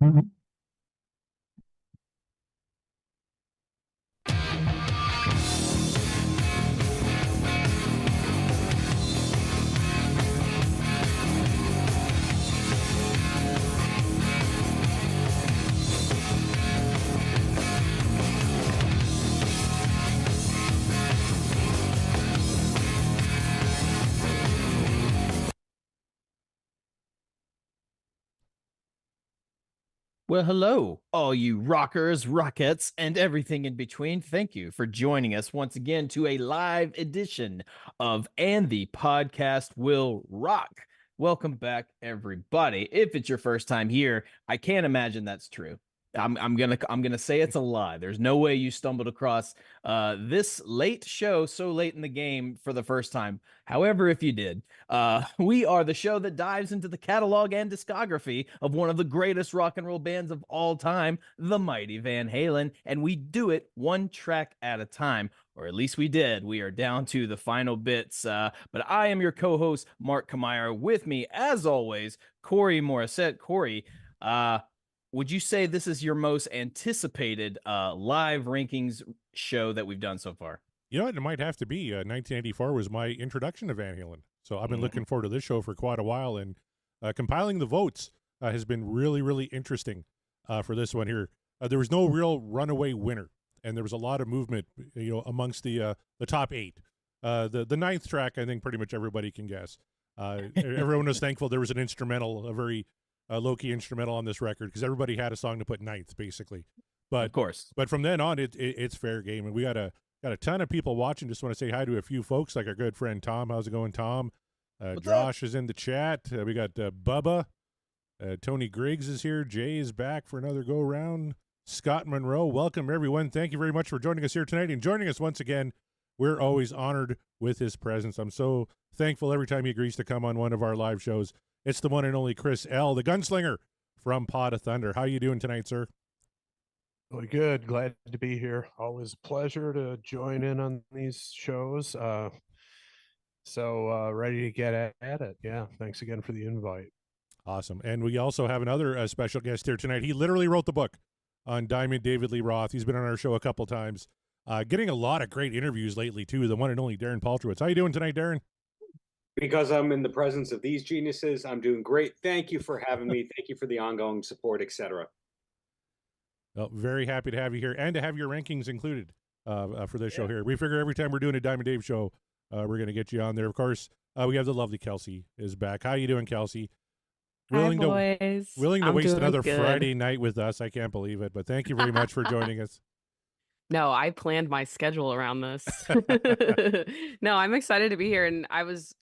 Mhm. Well, hello, all you rockers, rockettes, and everything in between. Thank you for joining us once again to a live edition of And the Podcast Will Rock. Welcome back, everybody. If it's your first time here, I can't imagine that's true. I'm gonna say it's a lie. There's no way you stumbled across this late show so late in the game for the first time. However, if you did, we are the show that dives into the catalog and discography of one of the greatest rock and roll bands of all time, the mighty Van Halen, and we do it one track at a time, or at least we did. We are down to the final bits, but I am your co-host, Mark Kamier. With me, as always, Corey Morissette. Corey, would you say this is your most anticipated live rankings show that we've done so far? You know what? It might have to be. 1984 was my introduction to Van Halen. So I've been looking forward to this show for quite a while. And compiling the votes has been really, really interesting for this one here. There was no real runaway winner. And there was a lot of movement, amongst the top eight. The ninth track, I think pretty much everybody can guess. Everyone was thankful there was an instrumental, a very low-key instrumental on this record, because everybody had a song to put ninth, basically. But Of course. But from then on, it's fair game. And we got a ton of people watching. Just want to say hi to a few folks, like our good friend Tom. How's it going, Tom? Josh is in the chat. We got Bubba. Tony Griggs is here. Jay is back for another go-round. Scott Monroe, welcome, everyone. Thank you very much for joining us here tonight. And joining us once again, we're always honored with his presence. I'm so thankful every time he agrees to come on one of our live shows. It's the one and only Chris L., the gunslinger from Pod of Thunder. How you doing tonight, sir? Really good. Glad to be here. Always a pleasure to join in on these shows. Ready to get at it. Yeah. Thanks again for the invite. Awesome. And we also have another special guest here tonight. He literally wrote the book on Diamond, David Lee Roth. He's been on our show a couple times. Getting a lot of great interviews lately, too. The one and only Darren Paltrowitz. How you doing tonight, Darren? Because I'm in the presence of these geniuses, I'm doing great. Thank you for having me. Thank you for the ongoing support, etc. Well, very happy to have you here and to have your rankings included for this show here. We figure every time we're doing a Diamond Dave show, we're going to get you on there. Of course, we have the lovely Kelsey is back. How you doing, Kelsey? Willing to waste another good. Friday night with us. I can't believe it, but thank you very much for joining us. No, I planned my schedule around this. No, I'm excited to be here. And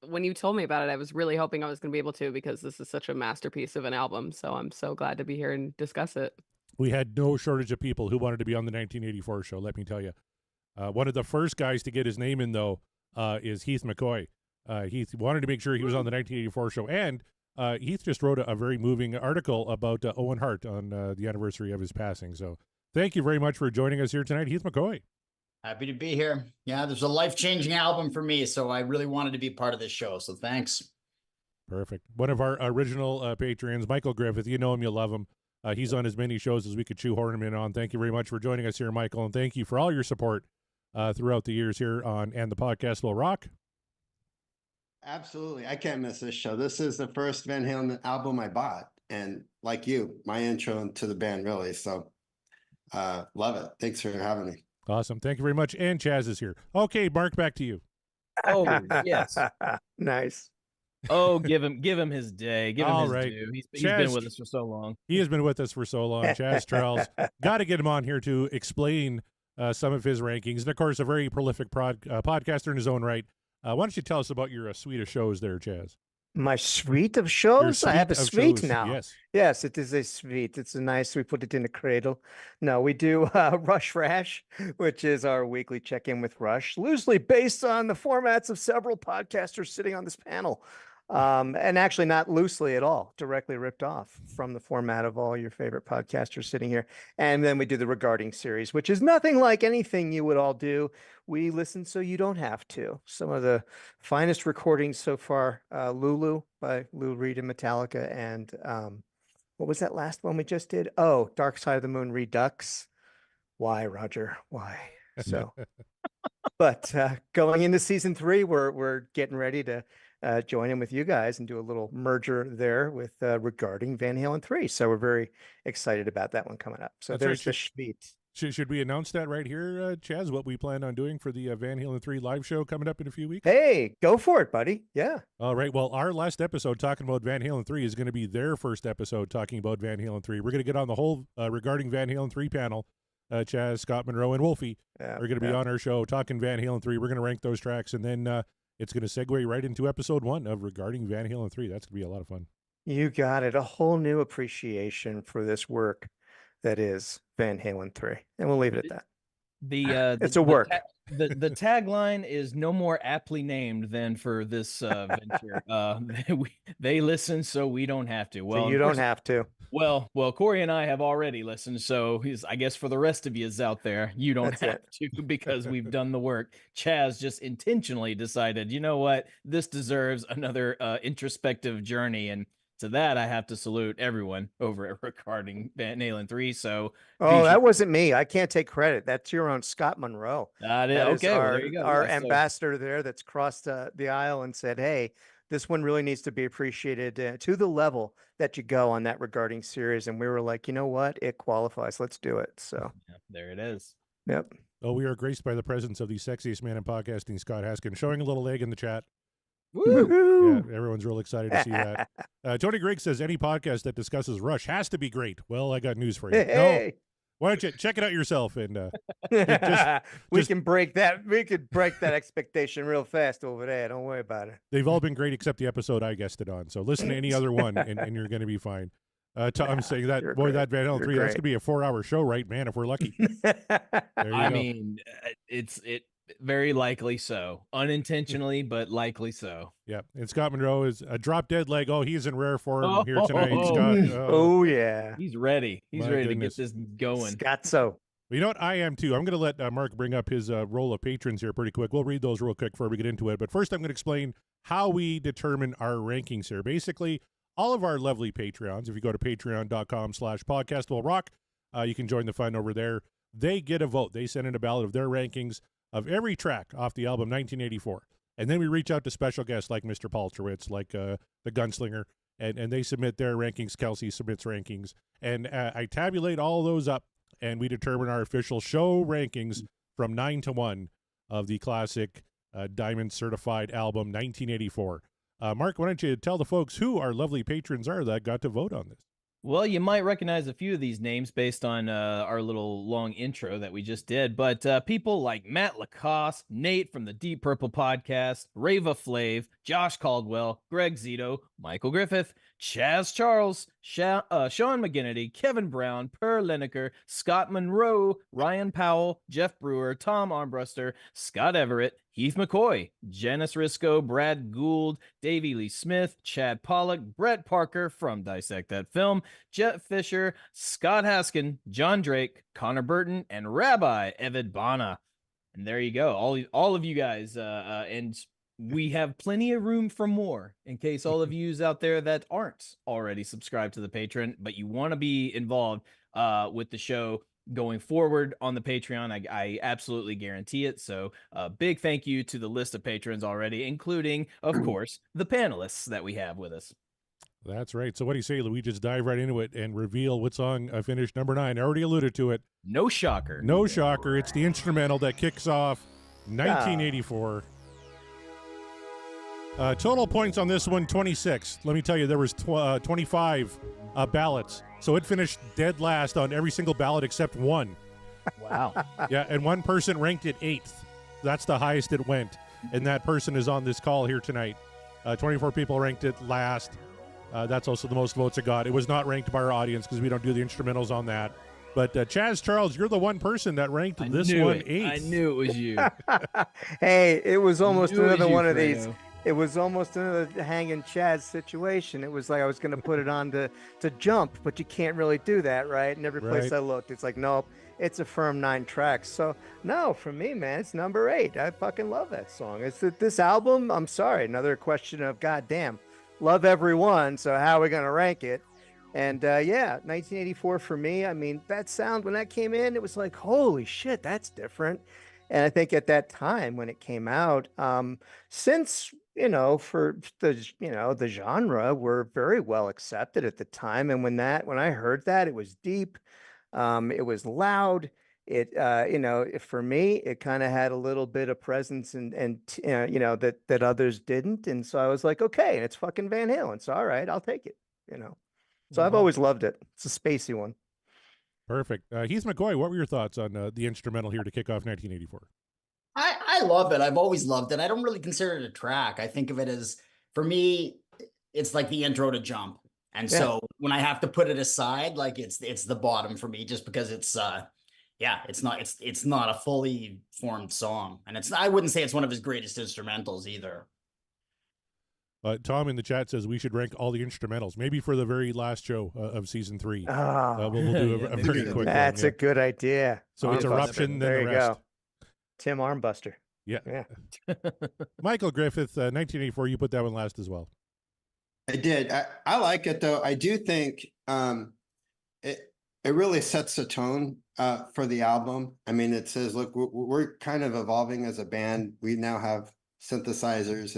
when you told me about it, I was really hoping I was going to be able to, because this is such a masterpiece of an album. So I'm so glad to be here and discuss it. We had no shortage of people who wanted to be on the 1984 show, let me tell you. One of the first guys to get his name in, though, is Heath McCoy. Heath wanted to make sure he was on the 1984 show. And Heath just wrote a very moving article about Owen Hart on the anniversary of his passing. So thank you very much for joining us here tonight, Heath McCoy. Happy to be here. Yeah, there's a life-changing album for me, so I really wanted to be part of this show, so thanks. Perfect. One of our original patrons, Michael Griffith. You know him, you love him. He's on as many shows as we could shoehorn him in on. Thank you very much for joining us here, Michael, and thank you for all your support throughout the years here on And the Podcast Will Rock. Absolutely. I can't miss this show. This is the first Van Halen album I bought. And like you, my intro to the band, really. So love it. Thanks for having me. Awesome. Thank you very much. And Chaz is here. Okay, Mark, back to you. Oh, yes. Nice. Oh, give him his day. Give him All his right. due. He's Chaz, been with us for so long. He has been with us for so long. Chaz Charles. Got to get him on here to explain some of his rankings. And, of course, a very prolific podcaster in his own right. Why don't you tell us about your suite of shows there, Chaz? My suite of shows? I have a suite shows. now. Yes. Yes, it is a suite. It's a nice, we put it in a cradle. No, we do Rush Rash, which is our weekly check-in with Rush, loosely based on the formats of several podcasters sitting on this panel. And actually not loosely at all, directly ripped off from the format of all your favorite podcasters sitting here. And then we do the Regarding series, which is nothing like anything you would all do. We listen so you don't have to. Some of the finest recordings so far, Lulu by Lou Reed and Metallica, and what was that last one we just did? Oh, Dark Side of the Moon Redux. Why, Roger? Why? So, but going into season 3, we're getting ready to join in with you guys and do a little merger there with regarding Van Halen 3. So we're very excited about that one coming up. So That's right. there's the Schmeat. Should we announce that right here, Chaz, what we plan on doing for the Van Halen 3 live show coming up in a few weeks? Hey, go for it, buddy. Yeah. All right. Well, our last episode talking about Van Halen 3 is going to be their first episode talking about Van Halen 3. We're going to get on the whole regarding Van Halen 3 panel. Chaz, Scott Monroe, and Wolfie are going to be on our show talking Van Halen 3. We're going to rank those tracks, and then it's going to segue right into episode 1 of regarding Van Halen 3. That's going to be a lot of fun. You got it. A whole new appreciation for this work that is Van Halen 3. And we'll leave it at that. It's a work. The tagline is no more aptly named than for this venture. They listen, so we don't have to. Well, so you don't have to. Well, Corey and I have already listened, so I guess for the rest of you out there, you don't have to because we've done the work. Chaz just intentionally decided, you know what, this deserves another introspective journey, and to that I have to salute everyone over at Regarding Van Halen 3. So, that wasn't me. I can't take credit. That's your own Scott Monroe. That is okay. Our, there you go. Our ambassador there that's crossed the aisle and said, "Hey, this one really needs to be appreciated to the level that you go on that Regarding series." And we were like, you know what? It qualifies. Let's do it. So there it is. Yep. Oh, we are graced by the presence of the sexiest man in podcasting, Scott Haskin, showing a little leg in the chat. Woo-hoo. Yeah, everyone's real excited to see that. Tony Grigg says any podcast that discusses Rush has to be great. Well, I got news for you. Hey. No, why don't you check it out yourself? And we can break that. We could break that expectation real fast over there. Don't worry about it. They've all been great except the episode I guessed it on. So listen to any other one, and you're going to be fine. Tom saying that You're boy, great. that Van Halen 3, You're that's going to be a 4-hour show, right, man? If we're lucky. I mean, it's very likely so, unintentionally, but likely so. Yeah, and Scott Monroe is a drop dead leg. Oh, he's in rare form here tonight. Scott, oh yeah, he's ready. He's ready to get this going. Scott, so. You know what? I am too. I'm going to let Mark bring up his roll of patrons here pretty quick. We'll read those real quick before we get into it. But first, I'm going to explain how we determine our rankings here. Basically, all of our lovely Patreons, if you go to patreon.com/podcastwillrock, you can join the fun over there. They get a vote. They send in a ballot of their rankings of every track off the album 1984. And then we reach out to special guests like Mr. Paltrowitz, like the Gunslinger, and they submit their rankings. Kelsey submits rankings. And I tabulate all those up, and we determine our official show rankings from 9 to 1 of the classic Diamond Certified album 1984. Mark, why don't you tell the folks who our lovely patrons are that got to vote on this? Well, you might recognize a few of these names based on our little long intro that we just did, but people like Matt Lacoste, Nate from the Deep Purple podcast, Rava Flav, Josh Caldwell, Greg Zito, Michael Griffith, Chaz Charles, Sean McGinnity, Kevin Brown, Per Lineker, Scott Monroe, Ryan Powell, Jeff Brewer, Tom Armbruster, Scott Everett, Heath McCoy, Janice Risco, Brad Gould, Davey Lee Smith, Chad Pollock, Brett Parker from Dissect That Film, Jet Fisher, Scott Haskin, John Drake, Connor Burton, and Rabbi Evid Bana. And there you go. All of you guys. And we have plenty of room for more in case all of yous out there that aren't already subscribed to the Patreon, but you want to be involved with the show going forward on the Patreon. I absolutely guarantee it. So big thank you to the list of patrons already, including, of course, the panelists that we have with us. That's right. So what do you say, Louis? Just dive right into it and reveal what song finished number 9. I already alluded to it. No shocker. No shocker. It's the instrumental that kicks off 1984. Total points on this one, 26. Let me tell you, there was 25 ballots. So it finished dead last on every single ballot except one. Wow. Yeah, and one person ranked it 8th. That's the highest it went. And that person is on this call here tonight. 24 people ranked it last. That's also the most votes it got. It was not ranked by our audience because we don't do the instrumentals on that. But Chaz Charles, you're the one person that ranked this one 8th. I knew it was you. Hey, it was almost another one of Fredo. these. It was almost another hanging Chaz situation. It was like I was going to put it on to jump, but you can't really do that, right? And every place Right. I looked, it's like, nope, it's a firm 9 tracks. So, no, for me, man, it's number 8. I fucking love that song. It's that this album, I'm sorry, another question of, goddamn, love everyone, so how are we going to rank it? And yeah, 1984 for me. I mean, that sound when that came in, it was like, holy shit, that's different. And I think at that time when it came out, since for the genre were very well accepted at the time, and when I heard that, it was deep, it was loud. For me, it kind of had a little bit of presence that others didn't, and so I was like, okay, and it's fucking Van Halen, so all right, I'll take it. So I've always loved it. It's a spacey one. Perfect. Heath McCoy, what were your thoughts on the instrumental here to kick off 1984? I love it. I've always loved it. I don't really consider it a track. I think of it as, for me, it's like the intro to Jump. And Yeah. so when I have to put it aside, like it's the bottom for me, just because it's not a fully formed song. And I wouldn't say it's one of his greatest instrumentals either. Tom in the chat says we should rank all the instrumentals, maybe for the very last show of season 3. Oh, We'll do a maybe pretty so. quick that's one. a good idea. So it's Armbuster. Eruption, then There the you rest. go. Tim Armbuster. Yeah. Yeah. Michael Griffith, 1984, you put that one last as well. I did. I like it though. I do think it really sets the tone for the album. I mean, it says, look, we're kind of evolving as a band. We now have synthesizers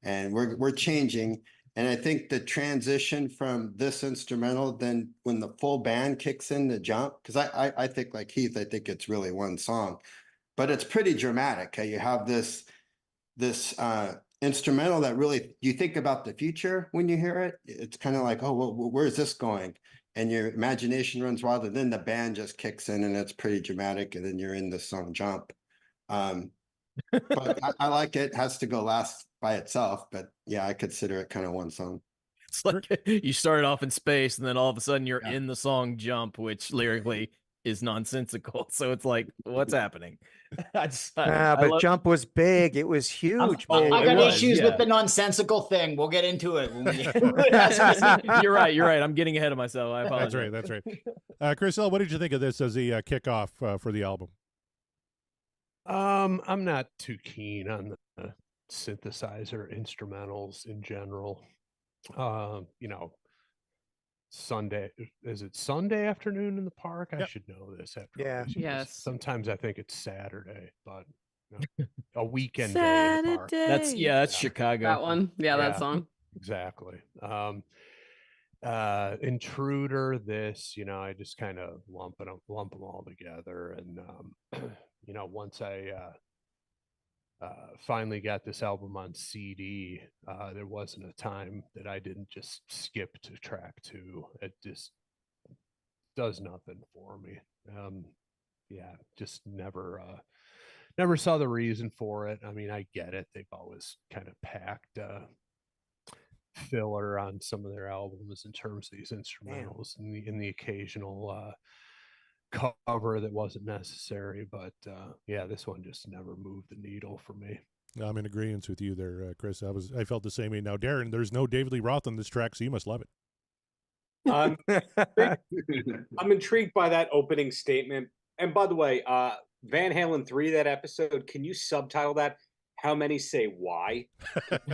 and we're changing. And I think the transition from this instrumental, then when the full band kicks in the Jump, because I think like Heath, I think it's really one song, but it's pretty dramatic. You have this instrumental that really, you think about the future when you hear it. It's kind of like, oh, well, where's this going? And your imagination runs wild, and then the band just kicks in and it's pretty dramatic, and then you're in the song Jump. But I like it. It has to go last by itself, but yeah, I consider it kind of one song. It's like you started off in space and then all of a sudden you're Yeah. in the song Jump, which lyrically is nonsensical. So it's like, what's happening? But Jump was big. It was huge, I man. got It was, issues yeah. with the nonsensical thing. We'll get into it. When we... You're right. I'm getting ahead of myself. I apologize. That's right. Chris L., what did you think of this as the kickoff for the album? I'm not too keen on the synthesizer instrumentals in general. Sunday, is it Sunday afternoon in the park? I Yep. should know this after Yeah. all these years. Yes. Sometimes I think it's Saturday, but a weekend day in the park. That's Yeah. Chicago. That one. Yeah, Yeah. that song. Exactly. Intruder, this, I just kind of lump them all together. And once I finally got this album on CD, there wasn't a time that I didn't just skip to track 2. It just does nothing for me. Just never saw the reason for it. I mean, I get it. They've always kind of packed filler on some of their albums in terms of these instrumentals and the occasional cover that wasn't necessary, but this one just never moved the needle for me. I'm in agreement with you there, Chris. I felt the same way. Now, Darren, there's no David Lee Roth on this track, so you must love it. I'm intrigued by that opening statement. And by the way, Van Halen 3, that episode, can you subtitle that? How many say why?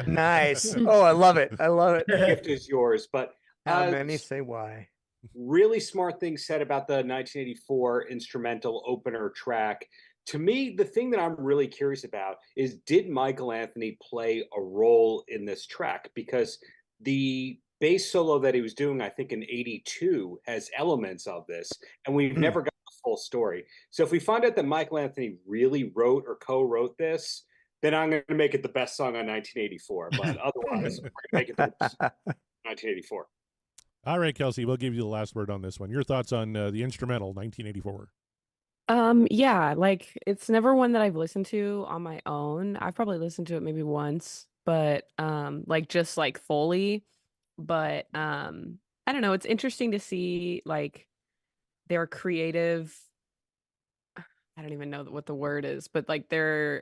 Nice. Oh, I love it. The gift is yours. But How many say why? really smart things said about the 1984 instrumental opener track. To me, the thing that I'm really curious about is, did Michael Anthony play a role in this track? Because the bass solo that he was doing, I think in 82, has elements of this, and we've never got the full story. So if we find out that Michael Anthony really wrote or co-wrote this, then I'm going to make it the best song on 1984. But otherwise, we're going to make it the 1984. All right, Kelsey, we'll give you the last word on this one. Your thoughts on the instrumental 1984? Yeah, like it's never one that I've listened to on my own. I've probably listened to it maybe once, but just like fully. But I don't know, it's interesting to see like their creative, I don't even know what the word is, but like I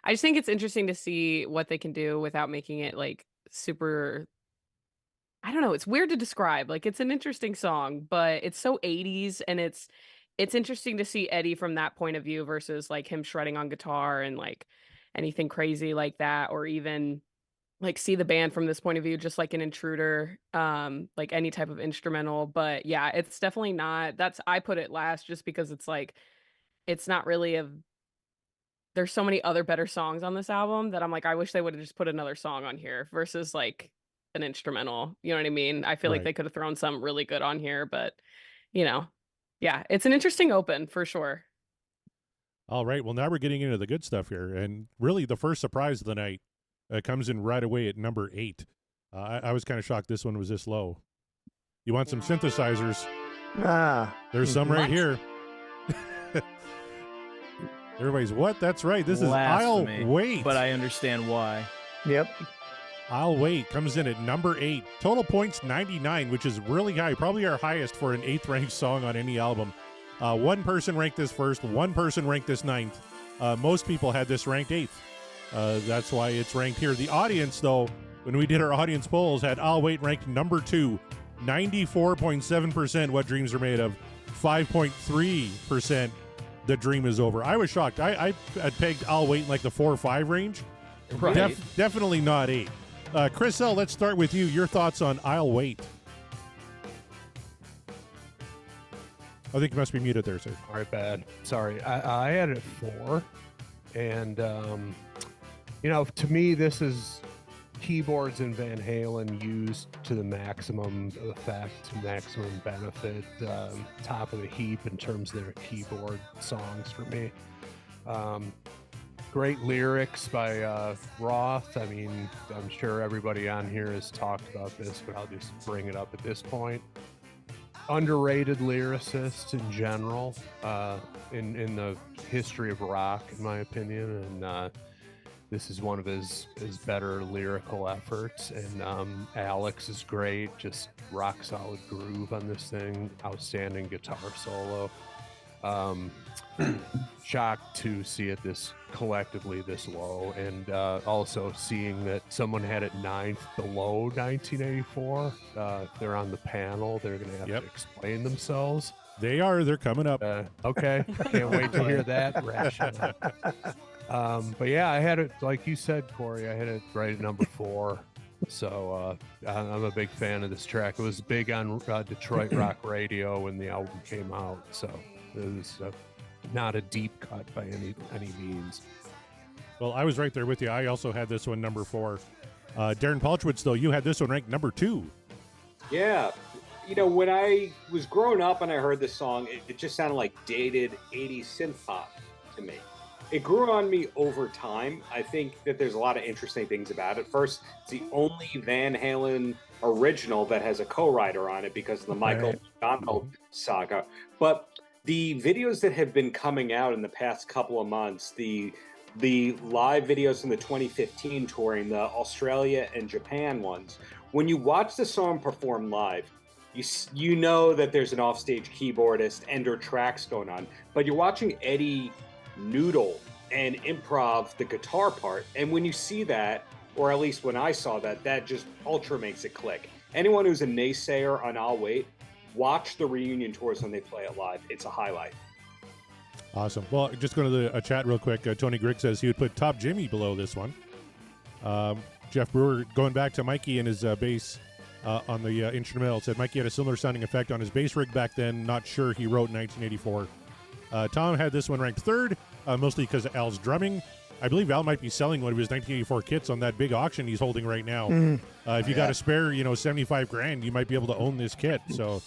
just think it's interesting to see what they can do without making it like super, I don't know, it's weird to describe. Like it's an interesting song, but it's so 80s, and it's interesting to see Eddie from that point of view versus like him shredding on guitar and like anything crazy like that, or even like see the band from this point of view, just like an intruder, like any type of instrumental. But yeah, it's definitely not, I put it last just because it's like, it's not really there's so many other better songs on this album that I'm like, I wish they would have just put another song on here versus like an instrumental. You know what I mean? I feel like Right. they could have thrown something really good on here, but you know, yeah, it's an interesting open for sure. All right. Well, now we're getting into the good stuff here. And really, the first surprise of the night comes in right away at number 8. I was kind of shocked this one was this low. You want some synthesizers? There's some right here. Everybody's, what? That's right. This is I'll Blasphemy, Wait. but I understand why. Yep. I'll Wait comes in at number 8. Total points 99, which is really high. Probably our highest for an 8th ranked song on any album. One person ranked this first. One person ranked this 9th. Most people had this ranked 8th. That's why it's ranked here. The audience, though, when we did our audience polls, had I'll Wait ranked number 2. 94.7% What Dreams Are Made Of. 5.3% The Dream Is Over. I was shocked. I had pegged I'll Wait in like the 4 or 5 range. Right. Definitely not 8. Chris L., let's start with you. Your thoughts on I'll Wait. I think you must be muted there, sir. All right, bad. Sorry. I had it 4. And, you know, to me, this is keyboards in Van Halen used to the maximum effect, maximum benefit, top of the heap in terms of their keyboard songs for me. Great lyrics by Roth. I mean, I'm sure everybody on here has talked about this, but I'll just bring it up at this point. Underrated lyricist in general, in the history of rock, in my opinion, and this is one of his better lyrical efforts. And Alex is great, just rock solid groove on this thing, outstanding guitar solo. Shocked to see it collectively this low, and also seeing that someone had it 9th below 1984. If they're on the panel, they're going to have to explain themselves. They're coming up. Okay, can't wait to hear that rationale. But yeah, I had it, like you said, Corey, I had it right at number 4. So I'm a big fan of this track. It was big on Detroit rock radio when the album came out, so it was not a deep cut by any means. Well, I was right there with you. I also had this one number 4. Darren Palchwitz, though, you had this one ranked number 2. Yeah. You know, when I was growing up and I heard this song, it just sounded like dated 80s synth pop to me. It grew on me over time. I think that there's a lot of interesting things about it. First, it's the only Van Halen original that has a co-writer on it because of the Michael McDonald saga. But the videos that have been coming out in the past couple of months, the live videos from the 2015 touring, the Australia and Japan ones, when you watch the song perform live, you know that there's an offstage keyboardist and or tracks going on, but you're watching Eddie noodle and improv the guitar part, and when you see that, or at least when I saw that, that just ultra makes it click. Anyone who's a naysayer on I'll Wait, watch the reunion tours when they play it live. It's a highlight. Awesome. Well, just going to the chat real quick. Tony Grigg says he would put Top Jimmy below this one. Jeff Brewer, going back to Mikey and his bass on the instrumental, said Mikey had a similar sounding effect on his bass rig back then. Not sure he wrote in 1984. Tom had this one ranked 3rd, mostly because of Al's drumming. I believe Al might be selling one of his 1984 kits on that big auction he's holding right now. If you got a spare, $75,000, you might be able to own this kit. So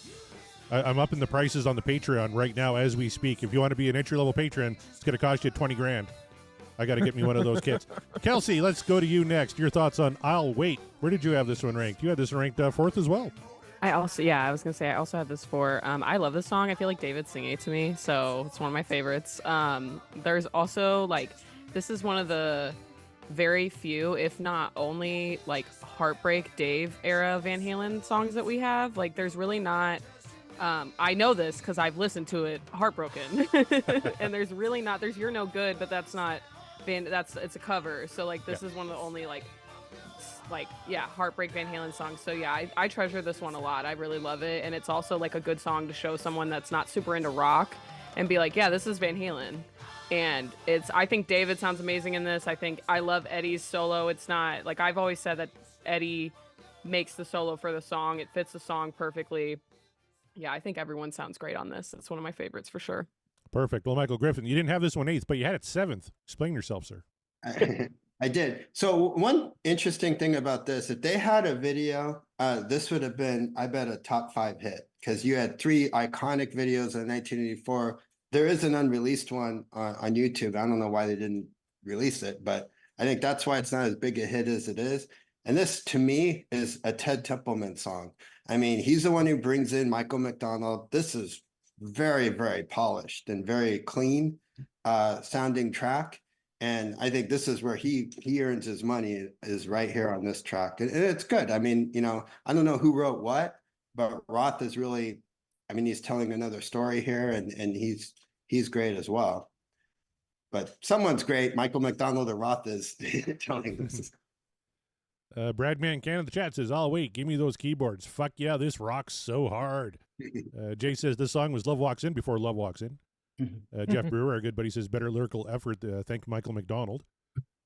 I'm upping the prices on the Patreon right now as we speak. If you want to be an entry-level patron, it's going to cost you $20,000. I got to get me one of those kits. Kelsey, let's go to you next. Your thoughts on I'll Wait. Where did you have this one ranked? You had this one ranked 4th as well. I was going to say, I also had this 4. I love this song. I feel like David's singing it to me, so it's one of my favorites. There's also, this is one of the very few, if not only, Heartbreak Dave era Van Halen songs that we have. There's really not... I know this because I've listened to it Heartbroken. And there's really not... There's You're No Good, but that's not... It's a cover. So, this is one of the only, Heartbreak Van Halen songs. So yeah, I treasure this one a lot. I really love it, and it's also a good song to show someone that's not super into rock and be like, yeah, this is Van Halen. And I think David sounds amazing in this. I love Eddie's solo. It's not like, I've always said that Eddie makes the solo for the song. It fits the song perfectly. Yeah, I think everyone sounds great on this. It's one of my favorites for sure. Perfect. Well, Michael Griffin, you didn't have this one 8th, but you had it 7th. Explain yourself, sir. I did. So one interesting thing about this, if they had a video, this would have been, I bet, a top 5 hit, because you had 3 iconic videos in 1984. There is an unreleased one on YouTube. I don't know why they didn't release it, but I think that's why it's not as big a hit as it is. And this, to me, is a Ted Templeman song. I mean, he's the one who brings in Michael McDonald. This is very, very polished and very clean sounding track. And I think this is where he earns his money, is right here on this track. And it's good. I mean, you know, I don't know who wrote what, but Roth is really, I mean, he's telling another story here, and he's great as well. But someone's great. Michael McDonald or Roth is telling this. Brad Mancan in the chat says, "I'll wait. Give me those keyboards. Fuck yeah, this rocks so hard." Jay says this song was Love Walks In before Love Walks In. Jeff Brewer, our good buddy, says better lyrical effort. Thank Michael McDonald.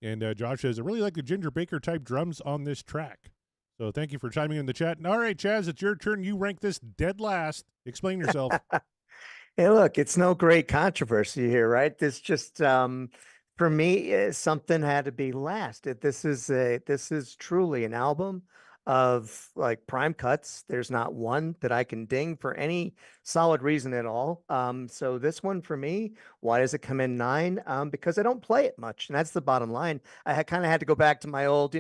And Josh says, I really like the Ginger Baker type drums on this track. So thank you for chiming in the chat. And all right, Chaz, it's your turn. You rank this dead last. Explain yourself. Hey, look, it's no great controversy here, right? This just, for me, something had to be last. This is truly an album of like prime cuts. There's not one that I can ding for any solid reason at all. So this one for me, why does it come in 9? Because I don't play it much, and that's the bottom line. I kind of had to go back to my old,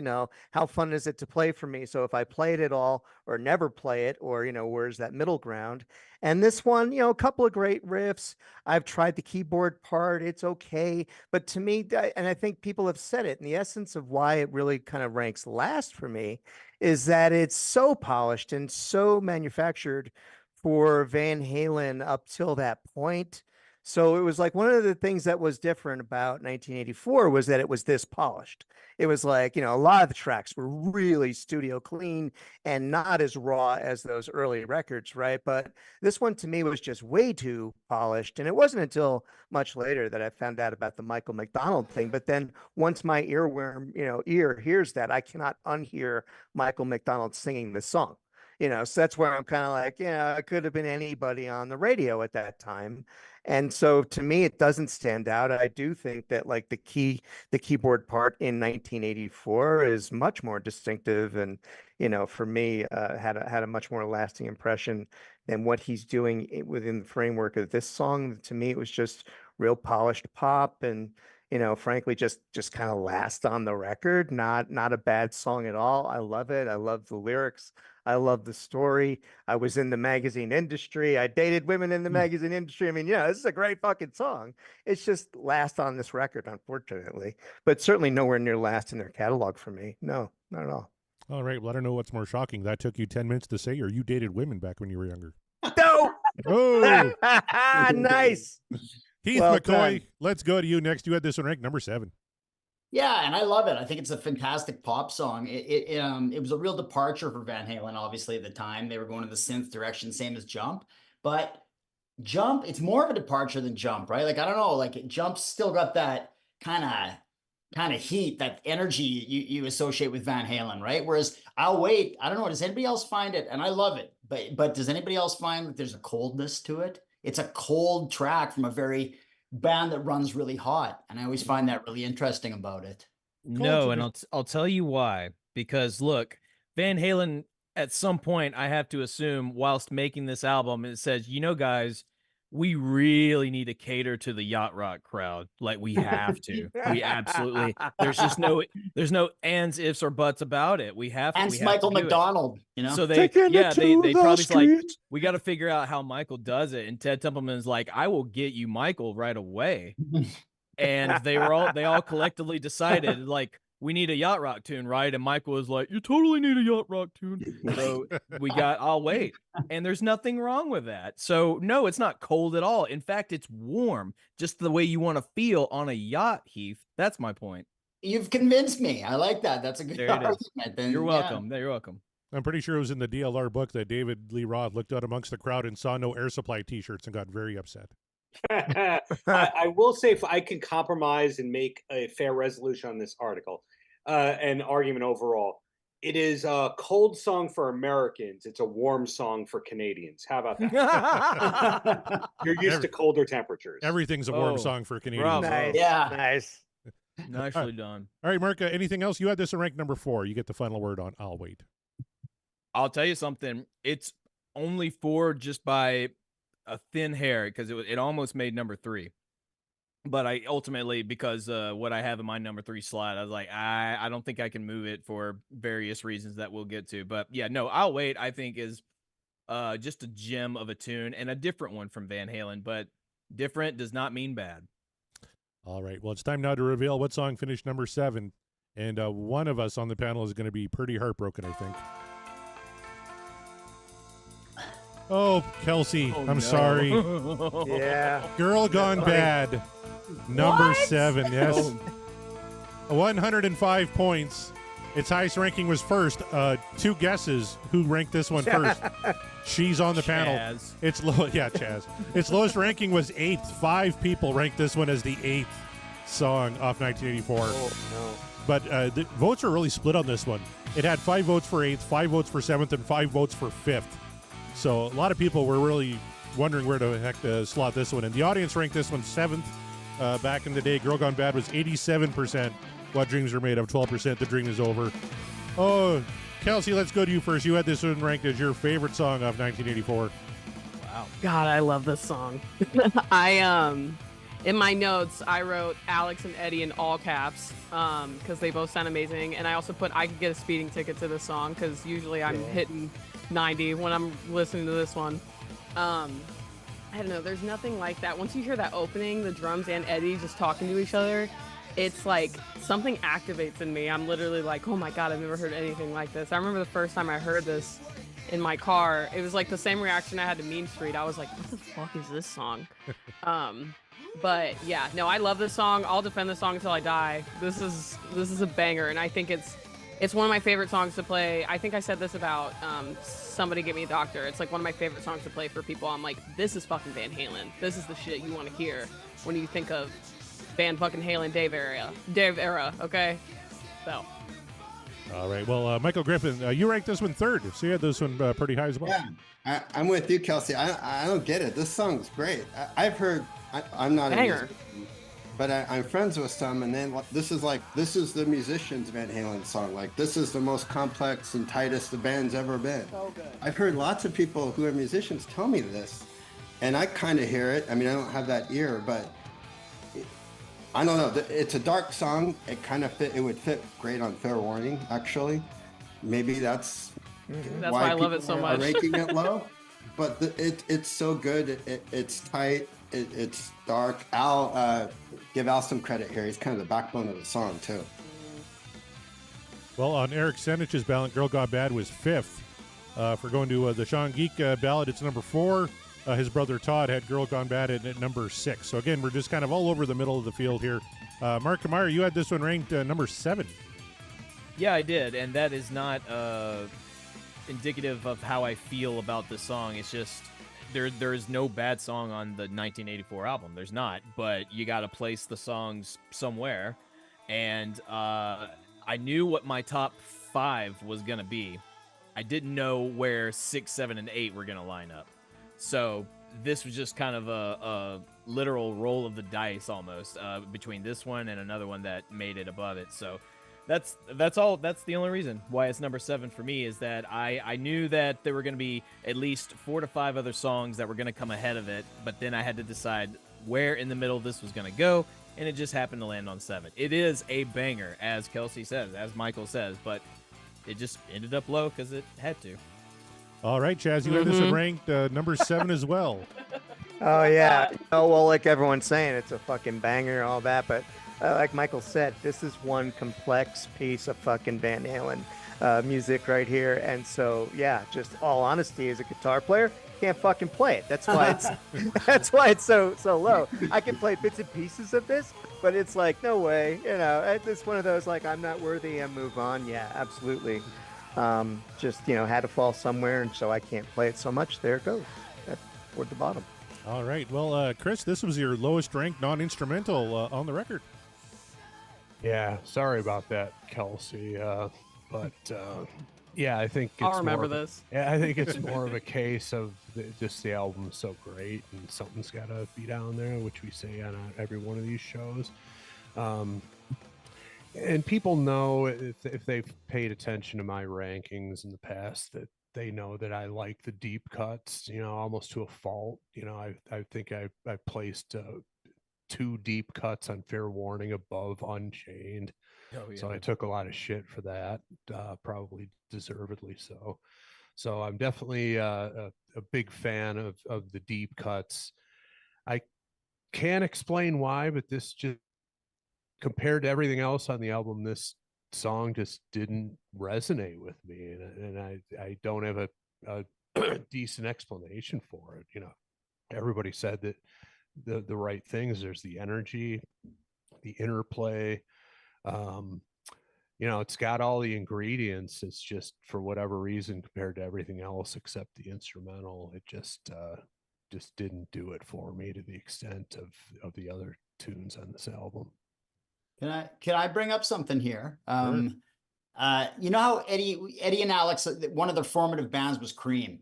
how fun is it to play for me? So if I play it at all or never play it, or where's that middle ground? And this one, a couple of great riffs. I've tried the keyboard part. It's okay. But to me, and I think people have said it, and the essence of why it really kind of ranks last for me is that it's so polished and so manufactured for Van Halen up till that point. So it was like one of the things that was different about 1984 was that it was this polished. It was like, a lot of the tracks were really studio clean and not as raw as those early records, right? But this one to me was just way too polished. And it wasn't until much later that I found out about the Michael McDonald thing. But then once my earworm, ear hears that, I cannot unhear Michael McDonald singing the song. So that's where I'm kind of like, it could have been anybody on the radio at that time. And so to me, it doesn't stand out. I do think that like the keyboard part in 1984 is much more distinctive, and for me, had a much more lasting impression than what he's doing within the framework of this song. To me, it was just real polished pop, and frankly, just kind of last on the record. Not a bad song at all. I love it. I love the lyrics. I love the story. I was in the magazine industry. I dated women in the magazine industry. I mean, this is a great fucking song. It's just last on this record, unfortunately, but certainly nowhere near last in their catalog for me. No, not at all. All right. Well, I don't know what's more shocking. That took you 10 minutes to say, or you dated women back when you were younger. No. Oh, nice. Keith McCoy, let's go to you next. You had this one ranked number 7. Yeah, and I love it. I think it's a fantastic pop song. It was a real departure for Van Halen, obviously, at the time. They were going to the synth direction, same as Jump. But Jump, it's more of a departure than Jump, right? Like, I don't know, like Jump's still got that kind of heat, that energy you associate with Van Halen, right? Whereas I'll Wait, I don't know, does anybody else find it? And I love it, but does anybody else find that there's a coldness to it? It's a cold track from a very band that runs really hot, and I always find that really interesting about it. No, and I'll tell you why. Because look, Van Halen, at some point, I have to assume, whilst making this album, it says, guys, we really need to cater to the yacht rock crowd. Like, we have to. We absolutely. There's no ands, ifs, or buts about it. We have. And we Michael have to do McDonald, So they probably like, we got to figure out how Michael does it. And Ted Templeman's like, I will get you Michael right away. And they all collectively decided, like, we need a yacht rock tune, right? And Michael was like, you totally need a yacht rock tune. So we got I'll Wait. And there's nothing wrong with that. So no, it's not cold at all. In fact, it's warm, just the way you want to feel on a yacht, Heath. That's my point. You've convinced me. I like that. That's a good argument. Then, you're welcome. Yeah. You're welcome. I'm pretty sure it was in the DLR book that David Lee Roth looked out amongst the crowd and saw no Air Supply t-shirts and got very upset. I will say if I can compromise and make a fair resolution on this article, and argument overall, it is a cold song for Americans. It's a warm song for Canadians. How about that? You're used to colder temperatures. Everything's a warm Oh, song for Canadians. bravo. Nice. Yeah. Nice. Nicely done. All right, Mark, anything else? You had this in rank number 4. You get the final word on I'll Wait. I'll tell you something. It's only 4 just by a thin hair because it almost made number 3. But I ultimately, because what I have in my number 3 slot, I was like, I don't think I can move it for various reasons that we'll get to. But yeah, no, I'll Wait, I think is just a gem of a tune and a different one from Van Halen. But different does not mean bad. All right. Well, it's time now to reveal what song finished number 7. And one of us on the panel is going to be pretty heartbroken, I think. Oh, Kelsey, I'm sorry. Yeah. Girl Gone Bad, number What? 7. Yes. 105 points. Its highest ranking was first. 2 guesses who ranked this one first. She's on the panel. Chaz. Its Chaz. Its lowest ranking was 8th. 5 people ranked this one as the 8th song off 1984. Oh, no. But the votes are really split on this one. It had 5 votes for 8th, 5 votes for 7th, and 5 votes for 5th. So a lot of people were really wondering where the heck to slot this one in. The audience ranked this one 7th. Back in the day, Girl Gone Bad was 87%. What Dreams Are Made Of, 12%. The Dream Is Over. Oh, Kelsey, let's go to you first. You had this one ranked as your favorite song of 1984. Wow. God, I love this song. In my notes, I wrote Alex and Eddie in all caps because they both sound amazing. And I also put I could get a speeding ticket to this song because usually I'm hitting 90 when I'm listening to this one. I don't know. There's nothing like that. Once you hear that opening, the drums and Eddie just talking to each other, it's like something activates in me. I'm literally like, oh my God, I've never heard anything like this. I remember the first time I heard this in my car, it was like the same reaction I had to Mean Street. I was like, what the fuck is this song? But yeah, no, I love this song. I'll defend this song until I die. This is a banger, and I think it's one of my favorite songs to play. I think I said this about Somebody Get Me a Doctor. It's like one of my favorite songs to play for people. I'm like, this is fucking Van Halen. This is the shit you want to hear when you think of Van fucking Halen Dave era, okay? So. All right. Well, Michael Griffin, you ranked this one 3rd, so you had this one pretty high as well. Yeah, I'm with you, Kelsey. I don't get it. This song's great. I've heard. I'm not a Banger. musician, but I'm friends with some, and then this is the musician's Van Halen song. Like, this is the most complex and tightest the band's ever been. So good. I've heard lots of people who are musicians tell me this, and I kind of hear it. I mean, I don't have that ear, but I don't know. It's a dark song. It kind of fit. It would fit great on Fair Warning, actually. Maybe that's why I love it so people much. are ranking it low. But it's so good. It's tight. It's dark. Give Al some credit here. He's kind of the backbone of the song too. Well, on Eric Senich's ballot, Girl Got Bad was 5th. For going to the Sean Geek ballot, it's number 4. His brother Todd had Girl Gone Bad at number 6. So again, we're just kind of all over the middle of the field here. Mark Kamara, you had this one ranked number 7. Yeah, I did, and that is not indicative of how I feel about the song. It's just there is no bad song on the 1984 album. There's not, but you got to place the songs somewhere. And I knew what my top 5 was gonna be. I didn't know where 6, 7, and 8 were gonna line up. So this was just kind of a literal roll of the dice almost between this one and another one that made it above it. So that's all. That's the only reason why it's number 7 for me, is that I knew that there were going to be at least 4 to 5 other songs that were going to come ahead of it, but then I had to decide where in the middle this was going to go, and it just happened to land on 7. It is a banger, as Kelsey says, as Michael says, but it just ended up low because it had to. All right, Chaz, you had this one ranked number 7 as well. Oh yeah. Oh well, like everyone's saying, it's a fucking banger and all that. But like Michael said, this is one complex piece of fucking Van Halen music right here. And so yeah, just all honesty, as a guitar player, can't fucking play it. That's why it's so low. I can play bits and pieces of this, but it's like no way. You know, it's one of those like I'm not worthy and move on. Yeah, absolutely. Just had to fall somewhere, and so I can't play it so much. There it goes, toward the bottom. All right. Well, Chris, this was your lowest ranked non-instrumental on the record. Yeah, sorry about that, Kelsey. But yeah, I think it's I'll remember more of this. Yeah, I think it's more of a case of just the album's so great and something's got to be down there, which we say on every one of these shows. And people know if they've paid attention to my rankings in the past that they know that I like the deep cuts, almost to a fault. I think I placed 2 deep cuts on Fair Warning above Unchained. Oh, yeah. So I took a lot of shit for that, probably deservedly so. So I'm definitely a big fan of the deep cuts. I can't explain why, but this just compared to everything else on the album, this song just didn't resonate with me, and I don't have a decent explanation for it. Everybody said that the right things. There's the energy, the interplay. It's got all the ingredients. It's just for whatever reason, compared to everything else except the instrumental, it just didn't do it for me to the extent of the other tunes on this album. Can I bring up something here? Sure. You know how Eddie and Alex, one of their formative bands was Cream,